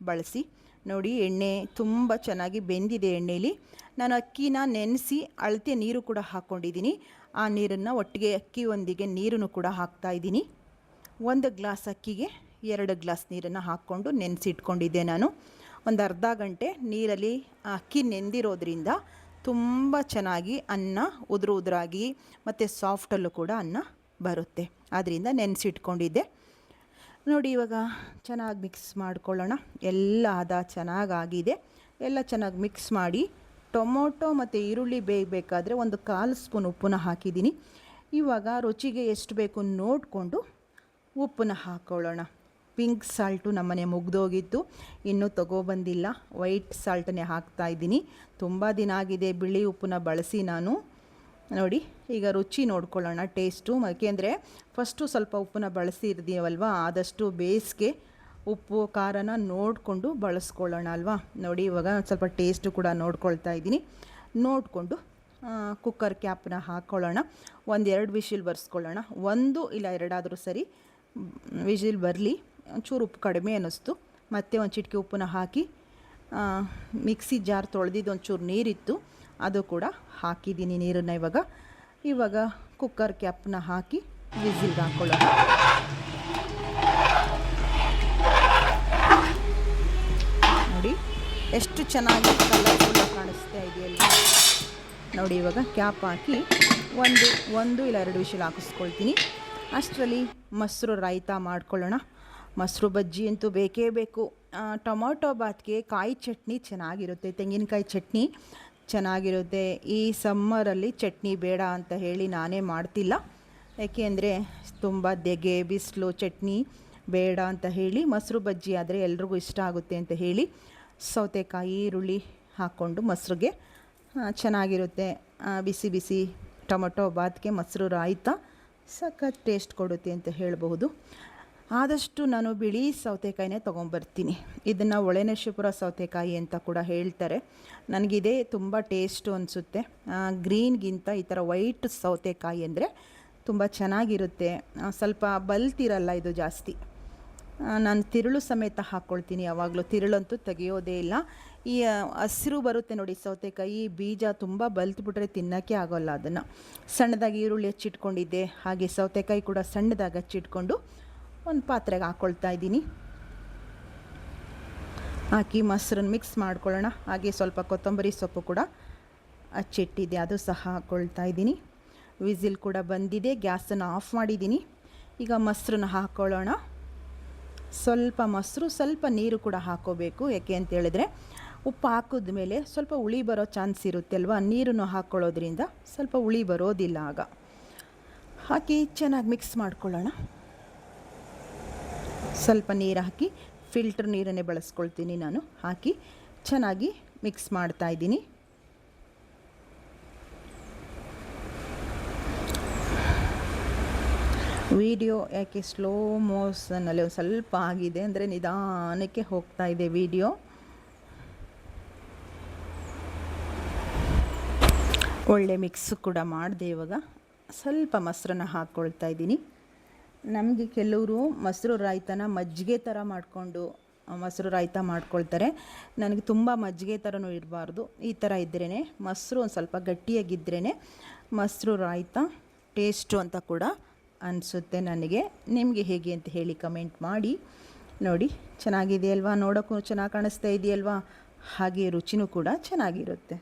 ಬಳಸಿ. ನೋಡಿ, ಎಣ್ಣೆ ತುಂಬ ಚೆನ್ನಾಗಿ ಬೆಂದಿದೆ. ಎಣ್ಣೆಯಲ್ಲಿ ನಾನು ಅಕ್ಕಿನ ನೆನೆಸಿ ಅಳತೆ ನೀರು ಕೂಡ ಹಾಕ್ಕೊಂಡಿದ್ದೀನಿ. ಆ ನೀರನ್ನು ಒಟ್ಟಿಗೆ ಅಕ್ಕಿಯೊಂದಿಗೆ ನೀರನ್ನು ಕೂಡ ಹಾಕ್ತಾಯಿದ್ದೀನಿ. 1 ಗ್ಲಾಸ್ ಅಕ್ಕಿಗೆ 2 ಗ್ಲಾಸ್ ನೀರನ್ನು ಹಾಕ್ಕೊಂಡು ನೆನೆಸಿಟ್ಕೊಂಡಿದ್ದೆ ನಾನು. ಒಂದು ಅರ್ಧ ಗಂಟೆ ನೀರಲ್ಲಿ ಅಕ್ಕಿ ನೆಂದಿರೋದ್ರಿಂದ ತುಂಬ ಚೆನ್ನಾಗಿ ಅನ್ನ ಉದುರಾಗಿ ಮತ್ತು ಸಾಫ್ಟಲ್ಲೂ ಕೂಡ ಅನ್ನ ಬರುತ್ತೆ. ಆದ್ದರಿಂದ ನೆನೆಸಿಟ್ಕೊಂಡಿದ್ದೆ. ನೋಡಿ, ಇವಾಗ ಚೆನ್ನಾಗಿ ಮಿಕ್ಸ್ ಮಾಡ್ಕೊಳ್ಳೋಣ. ಎಲ್ಲ ಚೆನ್ನಾಗಾಗಿದೆ. ಎಲ್ಲ ಚೆನ್ನಾಗಿ ಮಿಕ್ಸ್ ಮಾಡಿ ಟೊಮೊಟೊ ಮತ್ತು ಈರುಳ್ಳಿ ಬೇಯಬೇಕಾದ್ರೆ 1/4 ಸ್ಪೂನ್ ಉಪ್ಪನ್ನ ಹಾಕಿದ್ದೀನಿ. ಇವಾಗ ರುಚಿಗೆ ಎಷ್ಟು ಬೇಕು ನೋಡಿಕೊಂಡು ಉಪ್ಪನ್ನ ಹಾಕ್ಕೊಳ್ಳೋಣ. ಪಿಂಕ್ ಸಾಲ್ಟು ನಮ್ಮನೆ ಮುಗ್ದೋಗಿತ್ತು, ಇನ್ನೂ ತೊಗೊಬಂದಿಲ್ಲ. ವೈಟ್ ಸಾಲ್ಟನ್ನೇ ಹಾಕ್ತಾಯಿದ್ದೀನಿ. ತುಂಬ ದಿನ ಆಗಿದೆ ಬಿಳಿ ಉಪ್ಪನ್ನ ಬಳಸಿ ನಾನು. ನೋಡಿ, ಈಗ ರುಚಿ ನೋಡ್ಕೊಳ್ಳೋಣ ಟೇಸ್ಟು. ಯಾಕೆಂದರೆ ಫಸ್ಟು ಸ್ವಲ್ಪ ಉಪ್ಪನ್ನ ಬಳಸಿರ್ತೀವಲ್ವ, ಆದಷ್ಟು ಬೇಸ್ಗೆ ಉಪ್ಪು ಖಾರನ ನೋಡಿಕೊಂಡು ಬಳಸ್ಕೊಳ್ಳೋಣ ಅಲ್ವಾ. ನೋಡಿ ಇವಾಗ ಸ್ವಲ್ಪ ಟೇಸ್ಟು ಕೂಡ ನೋಡ್ಕೊಳ್ತಾ ಇದ್ದೀನಿ. ನೋಡಿಕೊಂಡು ಕುಕ್ಕರ್ ಕ್ಯಾಪನ್ನ ಹಾಕ್ಕೊಳ್ಳೋಣ. 1-2 ವಿಷಿಲ್ ಬರ್ಸ್ಕೊಳ್ಳೋಣ. 1 ಇಲ್ಲ 2 ಆದರೂ ಸರಿ ವಿಷಿಲ್ ಬರಲಿ. ಒಂಚೂರು ಉಪ್ಪು ಕಡಿಮೆ ಅನ್ನಿಸ್ತು. ಮತ್ತೆ ಒಂದು ಚಿಟಿಕೆ ಉಪ್ಪನ್ನ ಹಾಕಿ ಮಿಕ್ಸಿ ಜಾರ್ ತೊಳೆದಿದ್ದು ಒಂಚೂರು ನೀರಿತ್ತು, ಅದು ಕೂಡ ಹಾಕಿದ್ದೀನಿ ನೀರನ್ನು. ಇವಾಗ ಕುಕ್ಕರ್ ಕ್ಯಾಪನ್ನ ಹಾಕಿ ವಿಸಿಲ್ಗೆ ಹಾಕ್ಕೊಳ್ಳೋಣ. ನೋಡಿ ಎಷ್ಟು ಚೆನ್ನಾಗಿ ಕಲರ್ಫುಲ್ಲಾಗಿ ಕಾಣಿಸ್ತಾ ಇದೆಯಲ್ಲ. ನೋಡಿ ಇವಾಗ ಕ್ಯಾಪ್ ಹಾಕಿ ಒಂದು ಇಲ್ಲ 2 ವಿಷಲ್ ಹಾಕಿಸ್ಕೊಳ್ತೀನಿ. ಅಷ್ಟರಲ್ಲಿ ಮೊಸರು ರಾಯ್ತ ಮಾಡ್ಕೊಳ್ಳೋಣ. ಮೊಸರು ಬಜ್ಜಿ ಅಂತೂ ಬೇಕೇ ಬೇಕು. ಟೊಮೊಟೊ ಬಾತ್ಗೆ ಕಾಯಿ ಚಟ್ನಿ ಚೆನ್ನಾಗಿರುತ್ತೆ, ತೆಂಗಿನಕಾಯಿ ಚಟ್ನಿ ಚೆನ್ನಾಗಿರುತ್ತೆ. ಈ ಸಮ್ಮರಲ್ಲಿ ಚಟ್ನಿ ಬೇಡ ಅಂತ ಹೇಳಿ ನಾನೇ ಮಾಡ್ತಿಲ್ಲ. ಏಕೆಂದರೆ ತುಂಬ ದೆಗೆ ಬಿಸಿಲು, ಚಟ್ನಿ ಬೇಡ ಅಂತ ಹೇಳಿ ಮೊಸರು ಬಜ್ಜಿ ಆದರೆ ಎಲ್ರಿಗೂ ಇಷ್ಟ ಆಗುತ್ತೆ ಅಂತ ಹೇಳಿ ಸೌತೆಕಾಯಿ ಈರುಳ್ಳಿ ಹಾಕ್ಕೊಂಡು ಮೊಸರಿಗೆ ಚೆನ್ನಾಗಿರುತ್ತೆ. ಬಿಸಿ ಬಿಸಿ ಟೊಮೊಟೊ ಬಾತ್ಗೆ ಮೊಸರು ರಾಯ್ತ ಸಖತ್ ಟೇಸ್ಟ್ ಕೊಡುತ್ತೆ ಅಂತ ಹೇಳಬಹುದು. ಆದಷ್ಟು ನಾನು ಬಿಳಿ ಸೌತೆಕಾಯಿನೇ ತೊಗೊಂಬರ್ತೀನಿ. ಇದನ್ನು ಒಳನೇಶಪುರ ಸೌತೆಕಾಯಿ ಅಂತ ಕೂಡ ಹೇಳ್ತಾರೆ. ನನಗಿದೇ ತುಂಬ ಟೇಸ್ಟು ಅನಿಸುತ್ತೆ. ಗ್ರೀನ್ಗಿಂತ ಈ ಥರ ವೈಟ್ ಸೌತೆಕಾಯಿ ಅಂದರೆ ತುಂಬ ಚೆನ್ನಾಗಿರುತ್ತೆ. ಸ್ವಲ್ಪ ಬಲ್ತಿರಲ್ಲ ಇದು ಜಾಸ್ತಿ. ನಾನು ತಿರುಳು ಸಮೇತ ಹಾಕ್ಕೊಳ್ತೀನಿ ಯಾವಾಗಲೂ. ತಿರುಳಂತೂ ತೆಗೆಯೋದೇ ಇಲ್ಲ. ಈ ಹಸಿರು ಬರುತ್ತೆ ನೋಡಿ ಸೌತೆಕಾಯಿ, ಬೀಜ ತುಂಬ ಬಲ್ತ್ಬಿಟ್ರೆ ತಿನ್ನೋಕ್ಕೆ ಆಗೋಲ್ಲ. ಅದನ್ನು ಸಣ್ಣದಾಗಿ ಈರುಳ್ಳಿ ಹಚ್ಚಿಟ್ಕೊಂಡಿದ್ದೆ, ಹಾಗೆ ಸೌತೆಕಾಯಿ ಕೂಡ ಸಣ್ಣದಾಗಿ ಹಚ್ಚಿಟ್ಕೊಂಡು ಒಂದು ಪಾತ್ರೆಗೆ ಹಾಕ್ಕೊಳ್ತಾ ಇದ್ದೀನಿ. ಹಾಕಿ ಮೊಸರನ್ನು ಮಿಕ್ಸ್ ಮಾಡ್ಕೊಳ್ಳೋಣ. ಹಾಗೆ ಸ್ವಲ್ಪ ಕೊತ್ತಂಬರಿ ಸೊಪ್ಪು ಕೂಡ ಹಚ್ಚಿಟ್ಟಿದ್ದೆ, ಅದು ಸಹ ಹಾಕ್ಕೊಳ್ತಾ ಇದ್ದೀನಿ. ವಿಸಿಲ್ ಕೂಡ ಬಂದಿದೆ, ಗ್ಯಾಸನ್ನು ಆಫ್ ಮಾಡಿದ್ದೀನಿ. ಈಗ ಮೊಸರನ್ನ ಹಾಕ್ಕೊಳ್ಳೋಣ. ಸ್ವಲ್ಪ ಮೊಸರು, ಸ್ವಲ್ಪ ನೀರು ಕೂಡ ಹಾಕ್ಕೋಬೇಕು. ಯಾಕೆ ಅಂತ ಹೇಳಿದ್ರೆ ಉಪ್ಪು ಹಾಕಿದ ಮೇಲೆ ಸ್ವಲ್ಪ ಹುಳಿ ಬರೋ ಚಾನ್ಸ್ ಇರುತ್ತೆ ಅಲ್ವಾ. ನೀರನ್ನು ಹಾಕ್ಕೊಳ್ಳೋದ್ರಿಂದ ಸ್ವಲ್ಪ ಹುಳಿ ಬರೋದಿಲ್ಲ. ಆಗ ಹಾಕಿ ಚೆನ್ನಾಗಿ ಮಿಕ್ಸ್ ಮಾಡ್ಕೊಳ್ಳೋಣ. ಸ್ವಲ್ಪ ನೀರು ಹಾಕಿ, ಫಿಲ್ಟರ್ ನೀರನ್ನೇ ಬಳಸ್ಕೊಳ್ತೀನಿ ನಾನು. ಹಾಕಿ ಚೆನ್ನಾಗಿ ಮಿಕ್ಸ್ ಮಾಡ್ತಾಯಿದ್ದೀನಿ. ವಿಡಿಯೋ ಯಾಕೆ ಸ್ಲೋ ಮೋಷನಲ್ಲಿ ಒಂದು ಸ್ವಲ್ಪ ಆಗಿದೆ ಅಂದರೆ ನಿಧಾನಕ್ಕೆ ಹೋಗ್ತಾ ಇದೆ ವಿಡಿಯೋ. ಒಳ್ಳೆ ಮಿಕ್ಸ್ ಕೂಡ ಮಾಡಿದೆ. ಇವಾಗ ಸ್ವಲ್ಪ ಮೊಸರನ್ನ ಹಾಕ್ಕೊಳ್ತಾ ಇದ್ದೀನಿ. ನಮಗೆ ಕೆಲವರು ಮೊಸರು ರಾಯ್ತನ ಮಜ್ಜಿಗೆ ಥರ ಮಾಡಿಕೊಂಡು ಮೊಸರು ರಾಯ್ತ ಮಾಡ್ಕೊಳ್ತಾರೆ. ನನಗೆ ತುಂಬ ಮಜ್ಜಿಗೆ ಥರನೂ ಇರಬಾರ್ದು. ಈ ಥರ ಇದ್ರೇ ಮೊಸರು ಒಂದು ಸ್ವಲ್ಪ ಗಟ್ಟಿಯಾಗಿದ್ರೇ ಮೊಸರು ರಾಯ್ತ ಟೇಸ್ಟು ಅಂತ ಕೂಡ ಅನಿಸುತ್ತೆ ನನಗೆ. ನಿಮಗೆ ಹೇಗೆ ಅಂತ ಹೇಳಿ ಕಮೆಂಟ್ ಮಾಡಿ. ನೋಡಿ ಚೆನ್ನಾಗಿದೆಯಲ್ವಾ, ನೋಡೋಕ್ಕೂ ಚೆನ್ನಾಗಿ ಕಾಣಿಸ್ತಾ ಇದೆಯಲ್ವಾ, ಹಾಗೆ ರುಚಿನೂ ಕೂಡ ಚೆನ್ನಾಗಿರುತ್ತೆ.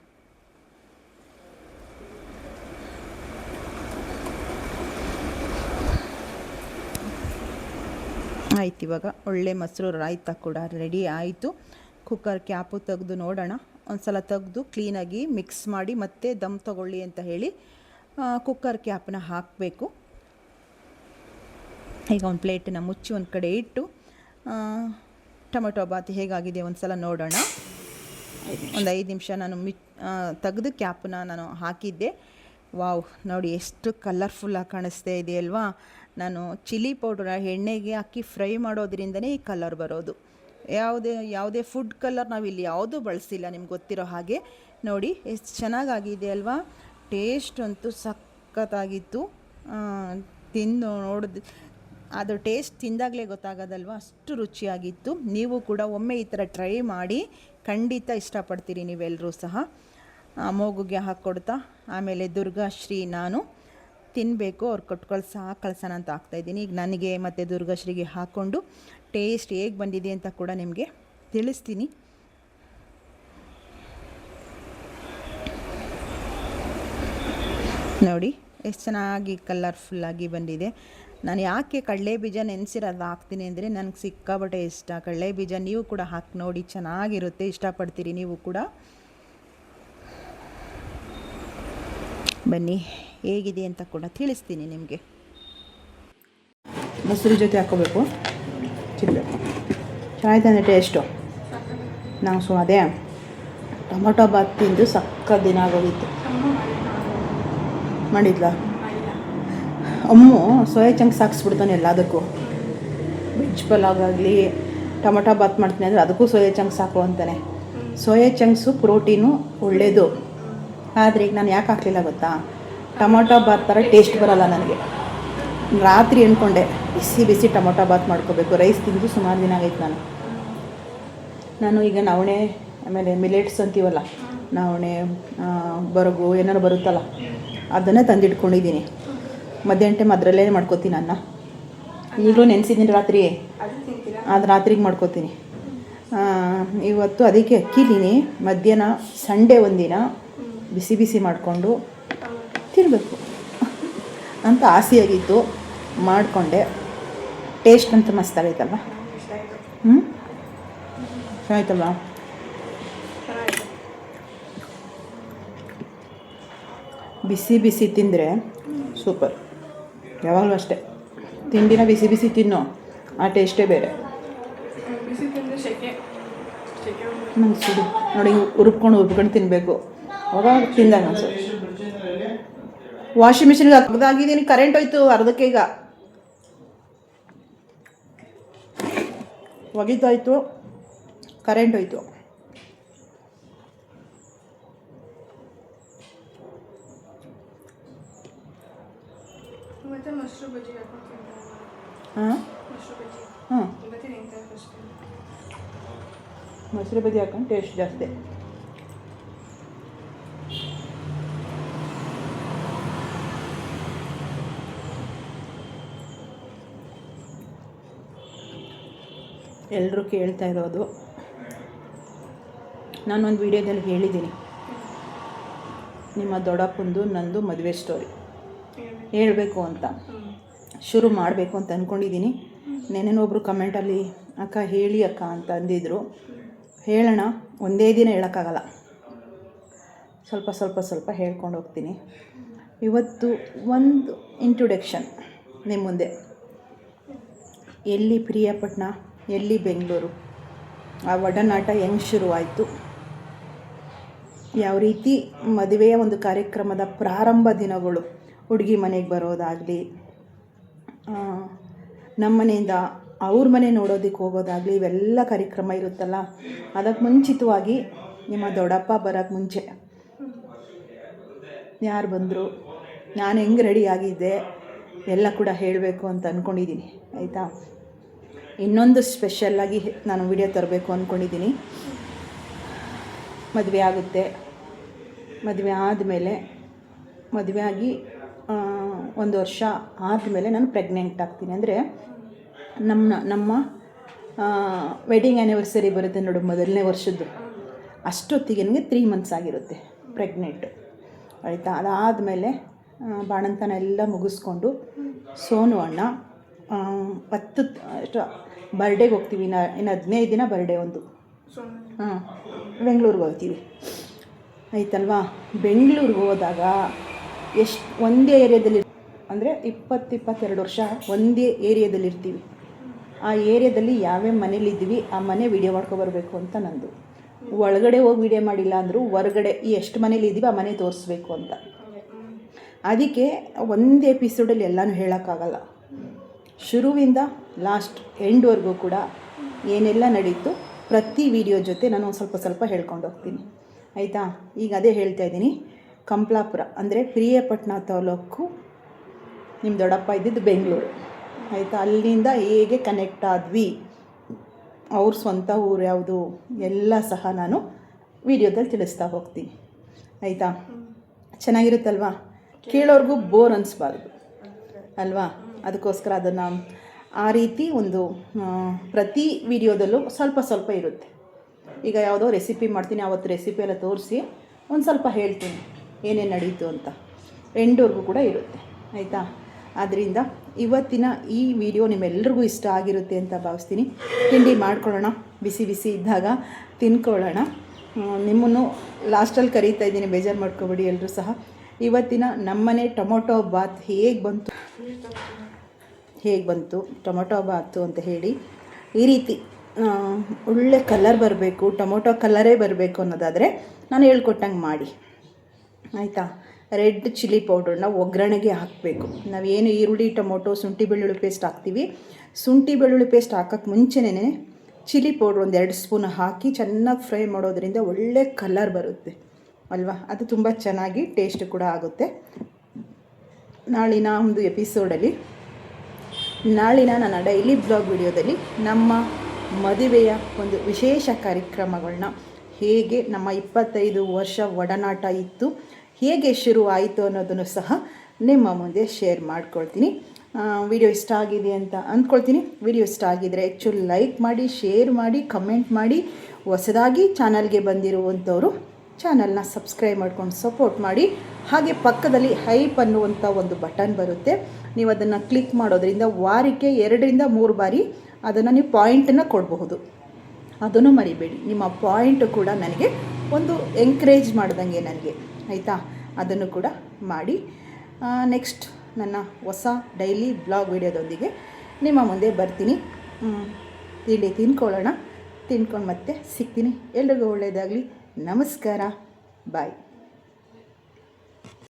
ಆಯ್ತು, ಇವಾಗ ಒಳ್ಳೆ ಮೊಸರು ರಾಯ್ತ ಕೂಡ ರೆಡಿ ಆಯಿತು. ಕುಕ್ಕರ್ ಕ್ಯಾಪು ತೆಗೆದು ನೋಡೋಣ. ಒಂದು ಸಲ ತೆಗೆದು ಕ್ಲೀನಾಗಿ ಮಿಕ್ಸ್ ಮಾಡಿ ಮತ್ತೆ ದಮ್ ತಗೊಳ್ಳಿ ಅಂತ ಹೇಳಿ ಕುಕ್ಕರ್ ಕ್ಯಾಪನ್ನ ಹಾಕಬೇಕು. ಈಗ ಒಂದು ಪ್ಲೇಟನ್ನು ಮುಚ್ಚಿ ಒಂದು ಕಡೆ ಇಟ್ಟು ಟೊಮೆಟೊ ಬಾತ್ ಹೇಗಾಗಿದೆ ಒಂದು ಸಲ ನೋಡೋಣ. ಒಂದು 5 ನಿಮಿಷ ನಾನು ತೆಗೆದು ಕ್ಯಾಪನ್ನ ನಾನು ಹಾಕಿದ್ದೆ. ವಾವ್, ನೋಡಿ ಎಷ್ಟು ಕಲರ್ಫುಲ್ಲಾಗಿ ಕಾಣಿಸ್ತಾ ಇದೆಯಲ್ವಾ. ನಾನು ಚಿಲ್ಲಿ ಪೌಡ್ರ ಎಣ್ಣೆಗೆ ಹಾಕಿ ಫ್ರೈ ಮಾಡೋದ್ರಿಂದನೇ ಈ ಕಲರ್ ಬರೋದು. ಯಾವುದೇ ಫುಡ್ ಕಲರ್ ನಾವಿಲ್ಲಿ ಯಾವುದೂ ಬಳಸಿಲ್ಲ, ನಿಮ್ಗೆ ಗೊತ್ತಿರೋ ಹಾಗೆ. ನೋಡಿ ಎಷ್ಟು ಚೆನ್ನಾಗಾಗಿದೆ ಅಲ್ವಾ. ಟೇಸ್ಟ್ ಅಂತೂ ಸಖತ್ತಾಗಿತ್ತು. ತಿಂದು ನೋಡಿದ ಅದು ಟೇಸ್ಟ್ ತಿಂದಾಗಲೇ ಗೊತ್ತಾಗೋದಲ್ವ, ಅಷ್ಟು ರುಚಿಯಾಗಿತ್ತು. ನೀವು ಕೂಡ ಒಮ್ಮೆ ಈ ಥರ ಟ್ರೈ ಮಾಡಿ, ಖಂಡಿತ ಇಷ್ಟಪಡ್ತೀರಿ ನೀವೆಲ್ಲರೂ ಸಹ. ಮೂಗುಗೆ ಹಾಕ್ಕೊಡ್ತಾ ಆಮೇಲೆ ದುರ್ಗಾಶ್ರೀ ನಾನು ತಿನ್ನಬೇಕು, ಅವ್ರು ಕೊಟ್ಟು ಕಳ್ಸೋಣ ಅಂತ ಹಾಕ್ತಾಯಿದ್ದೀನಿ. ಈಗ ನನಗೆ ಮತ್ತು ದುರ್ಗಾಶ್ರೀಗೆ ಹಾಕ್ಕೊಂಡು ಟೇಸ್ಟ್ ಹೇಗೆ ಬಂದಿದೆ ಅಂತ ಕೂಡ ನಿಮಗೆ ತಿಳಿಸ್ತೀನಿ. ನೋಡಿ ಎಷ್ಟು ಚೆನ್ನಾಗಿ ಕಲರ್ಫುಲ್ಲಾಗಿ ಬಂದಿದೆ. ನಾನು ಯಾಕೆ ಕಡಲೆ ಬೀಜ ನೆನೆಸಿರೋದು ಹಾಕ್ತೀನಿ ಅಂದರೆ ನನಗೆ ಸಿಕ್ಕಾಪಟ್ಟೆ ಇಷ್ಟ ಕಡಲೆ ಬೀಜ. ನೀವು ಕೂಡ ಹಾಕಿ ನೋಡಿ, ಚೆನ್ನಾಗಿರುತ್ತೆ, ಇಷ್ಟಪಡ್ತೀರಿ ನೀವು ಕೂಡ. ಬನ್ನಿ ಹೇಗಿದೆ ಅಂತ ಕೂಡ ತಿಳಿಸ್ತೀನಿ ನಿಮಗೆ. ಮೊಸರು ಜೊತೆ ಹಾಕ್ಕೋಬೇಕು, ಚಿಲ್ಲಬೇಕು, ಚೆನ್ನಾಗಿದೆ ಟೇಸ್ಟು. ನಾವು ಅದೇ ಟೊಮೊಟೊ ಬಾತ್ ತಿಂದು ಸಕ್ಕ ದಿನ ಆಗೋಗಿತ್ತು. ಮಾಡಿದ್ಲ ಅಮ್ಮು ಸೋಯಾ ಚಂಕ್ಸ್ ಹಾಕ್ಸ್ಬಿಡ್ತಾನೆ ಎಲ್ಲದಕ್ಕೂ. ವೆಜ್ ಪಲಾವ್ ಆಗಲಿ, ಟೊಮೊಟೊ ಬಾತ್ ಮಾಡ್ತೀನಿ ಅಂದರೆ ಅದಕ್ಕೂ ಸೋಯಾ ಚಂಕ್ಸ್ ಹಾಕು ಅಂತಾನೆ. ಸೋಯಾ ಚಂಕ್ಸು ಪ್ರೋಟೀನು ಒಳ್ಳೆಯದು. ಆದರೆ ಈಗ ನಾನು ಯಾಕೆ ಹಾಕಲಿಲ್ಲ ಗೊತ್ತಾ, ಟೊಮೊಟೊ ಬಾತ್ ಥರ ಟೇಸ್ಟ್ ಬರೋಲ್ಲ ನನಗೆ. ರಾತ್ರಿ ಅಂದ್ಕೊಂಡೆ ಬಿಸಿ ಬಿಸಿ ಟೊಮೊಟೊ ಬಾತ್ ಮಾಡ್ಕೋಬೇಕು. ರೈಸ್ ತಿಂದು ಸುಮಾರು ದಿನ ಆಗೈತೆ. ನಾನು ಈಗ ನವಣೆ ಆಮೇಲೆ ಮಿಲೆಟ್ಸ್ ಅಂತೀವಲ್ಲ, ನವಣೆ ಬರಗು ಏನಾರು ಬರುತ್ತಲ್ಲ, ಅದನ್ನೇ ತಂದಿಟ್ಕೊಂಡಿದ್ದೀನಿ. ಮಧ್ಯಾಹ್ನ ಟೈಮ್ ಅದರಲ್ಲೇ ಮಾಡ್ಕೋತೀನಿ. ಅನ್ನ ಈಗಲೂ ನೆನೆಸಿದ್ದೀನಿ ರಾತ್ರಿ, ಅದು ರಾತ್ರಿಗೆ ಮಾಡ್ಕೋತೀನಿ. ಇವತ್ತು ಅದಕ್ಕೆ ಅಕ್ಕಿಲೀನಿ ಮಧ್ಯಾಹ್ನ ಸಂಡೇ ಒಂದಿನ ಬಿಸಿ ಬಿಸಿ ಮಾಡಿಕೊಂಡು ತಿನ್ನಬೇಕು ಅಂತ ಆಸೆಯಾಗಿತ್ತು. ಮಾಡಿಕೊಂಡೆ. ಟೇಸ್ಟ್ ಅಂತೂ ಮಸ್ತಾಗೈತಲ್ವ? ಚೆನ್ನಾಯ್ತಲ್ವ? ಬಿಸಿ ಬಿಸಿ ತಿಂದರೆ ಸೂಪರ್. ಯಾವಾಗಲೂ ಅಷ್ಟೇ, ತಿಂಡಿನ ಬಿಸಿ ಬಿಸಿ ತಿನ್ನೋ ಆ ಟೇಸ್ಟೇ ಬೇರೆ. ನಂಗೆ ಸುಡು ನೋಡಿ, ಹುರ್ಕೊಂಡು ತಿನ್ನಬೇಕು. ಅವಾಗ ತಿಂದಾಗ ಅನ್ಸು. ವಾಷಿಂಗ್ ಮಿಷಿನ್ಗೆ ಹಾಕಿದ್ದೀನಿ, ಕರೆಂಟ್ ಹೋಯ್ತು ಅರ್ಧಕ್ಕೆ. ಈಗ ಒಗಿತಾಯಿತು, ಕರೆಂಟ್ ಹೋಯ್ತು. ಮೊಸರು ಬಜ್ಜಿ ಹಾಕೊಂಡು ಟೇಸ್ಟ್ ಜಾಸ್ತಿ. ಎಲ್ಲರೂ ಕೇಳ್ತಾ ಇರೋದು, ನಾನೊಂದು ವಿಡಿಯೋದಲ್ಲಿ ಹೇಳಿದ್ದೀನಿ, ನಿಮ್ಮ ದೊಡ್ಡಪ್ಪಂದು ನಂದು ಮದುವೆ ಸ್ಟೋರಿ ಹೇಳಬೇಕು ಅಂತ, ಶುರು ಮಾಡಬೇಕು ಅಂತ ಅಂದ್ಕೊಂಡಿದ್ದೀನಿ. ನೆನ್ನೆನೊಬ್ಬರು ಕಮೆಂಟಲ್ಲಿ ಅಕ್ಕ ಹೇಳಿ ಅಕ್ಕ ಅಂತ ಅಂದಿದ್ರು. ಹೇಳೋಣ, ಒಂದೇ ದಿನ ಹೇಳೋಕ್ಕಾಗಲ್ಲ, ಸ್ವಲ್ಪ ಸ್ವಲ್ಪ ಸ್ವಲ್ಪ ಹೇಳ್ಕೊಂಡು ಹೋಗ್ತೀನಿ. ಇವತ್ತು ಒಂದು ಇಂಟ್ರೊಡಕ್ಷನ್ ನಿಮ್ಮ ಮುಂದೆ. ಎಲ್ಲಿ ಪ್ರಿಯಾಪಟ್ಟಣ, ಎಲ್ಲಿ ಬೆಂಗಳೂರು, ಆ ಒಡನಾಟ ಹೆಂಗೆ ಶುರುವಾಯಿತು, ಯಾವ ರೀತಿ ಮದುವೆಯ ಒಂದು ಕಾರ್ಯಕ್ರಮದ ಪ್ರಾರಂಭ ದಿನಗಳು, ಹುಡುಗಿ ಮನೆಗೆ ಬರೋದಾಗಲಿ, ನಮ್ಮ ಮನೆಯಿಂದ ಅವ್ರ ಮನೆ ನೋಡೋದಕ್ಕೆ ಹೋಗೋದಾಗಲಿ, ಇವೆಲ್ಲ ಕಾರ್ಯಕ್ರಮ ಇರುತ್ತಲ್ಲ, ಅದಕ್ಕೆ ಮುಂಚಿತವಾಗಿ ನಿಮ್ಮ ದೊಡ್ಡಪ್ಪ ಬರೋಕ್ಕೆ ಮುಂಚೆ ಯಾರು ಬಂದರು, ನಾನು ಹೆಂಗೆ ರೆಡಿ ಆಗಿದ್ದೆ ಎಲ್ಲ ಕೂಡ ಹೇಳಬೇಕು ಅಂತ ಅಂದ್ಕೊಂಡಿದ್ದೀನಿ. ಆಯಿತಾ? ಇನ್ನೊಂದು ಸ್ಪೆಷಲ್ಲಾಗಿ ನಾನು ವಿಡಿಯೋ ತರಬೇಕು ಅಂದ್ಕೊಂಡಿದ್ದೀನಿ. ಮದುವೆ ಆಗುತ್ತೆ, ಮದುವೆ ಆದಮೇಲೆ, ಮದುವೆ ಆಗಿ 1 ವರ್ಷ ಆದಮೇಲೆ ನಾನು ಪ್ರೆಗ್ನೆಂಟ್ ಆಗ್ತೀನಿ. ಅಂದರೆ ನಮ್ಮ ವೆಡ್ಡಿಂಗ್ ಆ್ಯನಿವರ್ಸರಿ ಬರುತ್ತೆ ನೋಡು, ಮೊದಲನೇ ವರ್ಷದ್ದು, ಅಷ್ಟೊತ್ತಿಗೆ ನನಗೆ 3 months ಆಗಿರುತ್ತೆ ಪ್ರೆಗ್ನೆಂಟು. ಆಯಿತಾ? ಅದಾದಮೇಲೆ ಬಾಣಂತನ ಎಲ್ಲ ಮುಗಿಸ್ಕೊಂಡು ಸೋನು ಅಣ್ಣ 10 ಬರ್ಡೇಗೆ ಹೋಗ್ತೀವಿ. ಇನ್ನು 15 ದಿನ ಬರ್ಡೇ ಒಂದು. ಬೆಂಗಳೂರಿಗೆ ಹೋಗ್ತೀವಿ. ಆಯ್ತಲ್ವಾ? ಬೆಂಗಳೂರಿಗೆ ಹೋದಾಗ ಒಂದೇ ಏರಿಯಾದಲ್ಲಿ, ಅಂದರೆ 20-22 ವರ್ಷ ಒಂದೇ ಏರಿಯಾದಲ್ಲಿ ಇರ್ತೀವಿ. ಆ ಏರಿಯಾದಲ್ಲಿ ಯಾವ್ಯಾವ ಮನೇಲಿದ್ದೀವಿ ಆ ಮನೆ ವೀಡಿಯೋ ಮಾಡ್ಕೊಬರ್ಬೇಕು ಅಂತ ನಂದು. ಒಳಗಡೆ ಹೋಗಿ ವೀಡಿಯೋ ಮಾಡಿಲ್ಲ ಅಂದರೂ ಹೊರಗಡೆ ಎಷ್ಟು ಮನೇಲಿದ್ದೀವಿ ಆ ಮನೆ ತೋರಿಸ್ಬೇಕು ಅಂತ. ಅದಕ್ಕೆ ಒಂದು ಎಪಿಸೋಡಲ್ಲಿ ಎಲ್ಲನೂ ಹೇಳೋಕ್ಕಾಗಲ್ಲ. ಶುರುವಿಂದ ಲಾಸ್ಟ್ ಎಂಡ್ವರೆಗೂ ಕೂಡ ಏನೆಲ್ಲ ನಡೀತು ಪ್ರತಿ ವಿಡಿಯೋ ಜೊತೆ ನಾನು ಸ್ವಲ್ಪ ಸ್ವಲ್ಪ ಹೇಳ್ಕೊಂಡು ಹೋಗ್ತೀನಿ. ಆಯಿತಾ? ಈಗ ಅದೇ ಹೇಳ್ತಾ ಇದ್ದೀನಿ. ಕಂಪ್ಲಾಪುರ ಅಂದರೆ ಪ್ರಿಯಾಪಟ್ಟಣ ತಾಲೂಕು, ನಿಮ್ಮ ದೊಡ್ಡಪ್ಪ ಇದ್ದಿದ್ದು ಬೆಂಗಳೂರು. ಆಯಿತಾ? ಅಲ್ಲಿಂದ ಹೇಗೆ ಕನೆಕ್ಟ್ ಆದ್ವಿ, ಅವ್ರ ಸ್ವಂತ ಊರು ಯಾವುದು ಎಲ್ಲ ಸಹ ನಾನು ವಿಡಿಯೋದಲ್ಲಿ ತಿಳಿಸ್ತಾ ಹೋಗ್ತೀನಿ. ಆಯಿತಾ? ಚೆನ್ನಾಗಿರುತ್ತಲ್ವಾ? ಕೇಳೋರ್ಗೂ ಬೋರ್ ಅನ್ನಿಸ್ಬಾರ್ದು ಅಲ್ವಾ? ಅದಕ್ಕೋಸ್ಕರ ಅದನ್ನು ಆ ರೀತಿ ಒಂದು ಪ್ರತಿ ವಿಡಿಯೋದಲ್ಲೂ ಸ್ವಲ್ಪ ಸ್ವಲ್ಪ ಇರುತ್ತೆ. ಈಗ ಯಾವುದೋ ರೆಸಿಪಿ ಮಾಡ್ತೀನಿ, ಆವತ್ತು ರೆಸಿಪಿ ಎಲ್ಲ ತೋರಿಸಿ ಒಂದು ಸ್ವಲ್ಪ ಹೇಳ್ತೀನಿ ಏನೇನು ನಡೀತು ಅಂತ. ಎಂಡ್ವರೆಗೂ ಕೂಡ ಇರುತ್ತೆ. ಆಯಿತಾ? ಆದ್ದರಿಂದ ಇವತ್ತಿನ ಈ ವಿಡಿಯೋ ನಿಮ್ಮೆಲ್ರಿಗೂ ಇಷ್ಟ ಆಗಿರುತ್ತೆ ಅಂತ ಭಾವಿಸ್ತೀನಿ. ತಿಂಡಿ ಮಾಡ್ಕೊಳ್ಳೋಣ, ಬಿಸಿ ಬಿಸಿ ಇದ್ದಾಗ ತಿನ್ಕೊಳ್ಳೋಣ. ನಿಮ್ಮನ್ನು ಲಾಸ್ಟಲ್ಲಿ ಕರೀತಾ ಇದ್ದೀನಿ, ಬೇಜಾರು ಮಾಡ್ಕೊಬೇಡಿ ಎಲ್ಲರೂ ಸಹ. ಇವತ್ತಿನ ನಮ್ಮನೆ ಟೊಮೊಟೊ ಬಾತ್ ಹೇಗೆ ಬಂತು ಟೊಮೊಟೊ ಬಾತು ಅಂತ ಹೇಳಿ, ಈ ರೀತಿ ಒಳ್ಳೆ ಕಲರ್ ಬರಬೇಕು, ಟೊಮೊಟೊ ಕಲರೇ ಬರಬೇಕು ಅನ್ನೋದಾದರೆ ನಾನು ಹೇಳ್ಕೊಟ್ಟಂಗೆ ಮಾಡಿ. ಆಯಿತಾ? ರೆಡ್ ಚಿಲ್ಲಿ ಪೌಡ್ರನ್ನ ಒಗ್ಗರಣೆಗೆ ಹಾಕಬೇಕು. ನಾವೇನು ಈರುಳ್ಳಿ, ಟೊಮೊಟೊ, ಶುಂಠಿ ಬೆಳ್ಳುಳ್ಳಿ ಪೇಸ್ಟ್ ಹಾಕ್ತೀವಿ, ಶುಂಠಿ ಬೆಳ್ಳುಳ್ಳಿ ಪೇಸ್ಟ್ ಹಾಕೋಕ್ಕೆ ಮುಂಚೆನೇ ಚಿಲ್ಲಿ ಪೌಡ್ರ್ ಒಂದು 2 ಸ್ಪೂನ್ ಹಾಕಿ ಚೆನ್ನಾಗಿ ಫ್ರೈ ಮಾಡೋದ್ರಿಂದ ಒಳ್ಳೆ ಕಲರ್ ಬರುತ್ತೆ ಅಲ್ವಾ. ಅದು ತುಂಬ ಚೆನ್ನಾಗಿ ಟೇಸ್ಟ್ ಕೂಡ ಆಗುತ್ತೆ. ನಾಳಿನ ಒಂದು ಎಪಿಸೋಡಲ್ಲಿ, ನಾಳಿನ ನನ್ನ ಡೈಲಿ ಬ್ಲಾಗ್ ವಿಡಿಯೋದಲ್ಲಿ ನಮ್ಮ ಮದುವೆಯ ಒಂದು ವಿಶೇಷ ಕಾರ್ಯಕ್ರಮಗಳನ್ನ, ಹೇಗೆ ನಮ್ಮ 25 ವರ್ಷ ಒಡನಾಟ ಇತ್ತು, ಹೇಗೆ ಶುರು ಆಯಿತು ಅನ್ನೋದನ್ನು ಸಹ ನಿಮ್ಮ ಮುಂದೆ ಶೇರ್ ಮಾಡ್ಕೊಳ್ತೀನಿ. ವಿಡಿಯೋ ಇಷ್ಟ ಆಗಿದೆ ಅಂತ ಅಂದ್ಕೊಳ್ತೀನಿ. ವಿಡಿಯೋ ಇಷ್ಟ ಆಗಿದರೆ ಆ್ಯಕ್ಚುಲಿ ಲೈಕ್ ಮಾಡಿ, ಶೇರ್ ಮಾಡಿ, ಕಮೆಂಟ್ ಮಾಡಿ. ಹೊಸದಾಗಿ ಚಾನಲ್ಗೆ ಬಂದಿರುವಂಥವರು ಚಾನಲ್ನ ಸಬ್ಸ್ಕ್ರೈಬ್ ಮಾಡ್ಕೊಂಡು ಸಪೋರ್ಟ್ ಮಾಡಿ. ಹಾಗೆ ಪಕ್ಕದಲ್ಲಿ ಹೈಪ್ ಅನ್ನುವಂಥ ಒಂದು ಬಟನ್ ಬರುತ್ತೆ, ನೀವು ಅದನ್ನು ಕ್ಲಿಕ್ ಮಾಡೋದ್ರಿಂದ ವಾರಕ್ಕೆ 2 ರಿಂದ 3 ಬಾರಿ ಅದನ್ನು ನೀವು ಪಾಯಿಂಟನ್ನು ಕೊಡಬಹುದು. ಅದನ್ನು ಮರಿಬೇಡಿ. ನಿಮ್ಮ ಪಾಯಿಂಟು ಕೂಡ ನನಗೆ ಒಂದು ಎಂಕರೇಜ್ ಮಾಡ್ದಂಗೆ ನನಗೆ, ಆಯಿತಾ. ಅದನ್ನು ಕೂಡ ಮಾಡಿ. ನೆಕ್ಸ್ಟ್ ನನ್ನ ಹೊಸ ಡೈಲಿ ಬ್ಲಾಗ್ ವಿಡಿಯೋದೊಂದಿಗೆ ನಿಮ್ಮ ಮುಂದೆ ಬರ್ತೀನಿ. ತಿಂಡಿ ತಿಂದ್ಕೊಳ್ಳೋಣ. ತಿಂದ್ಕೊಂಡು ಮತ್ತೆ ಸಿಗ್ತೀನಿ. ಎಲ್ರಿಗೂ ಒಳ್ಳೆಯದಾಗಲಿ. ನಮಸ್ಕಾರ. ಬಾಯ್.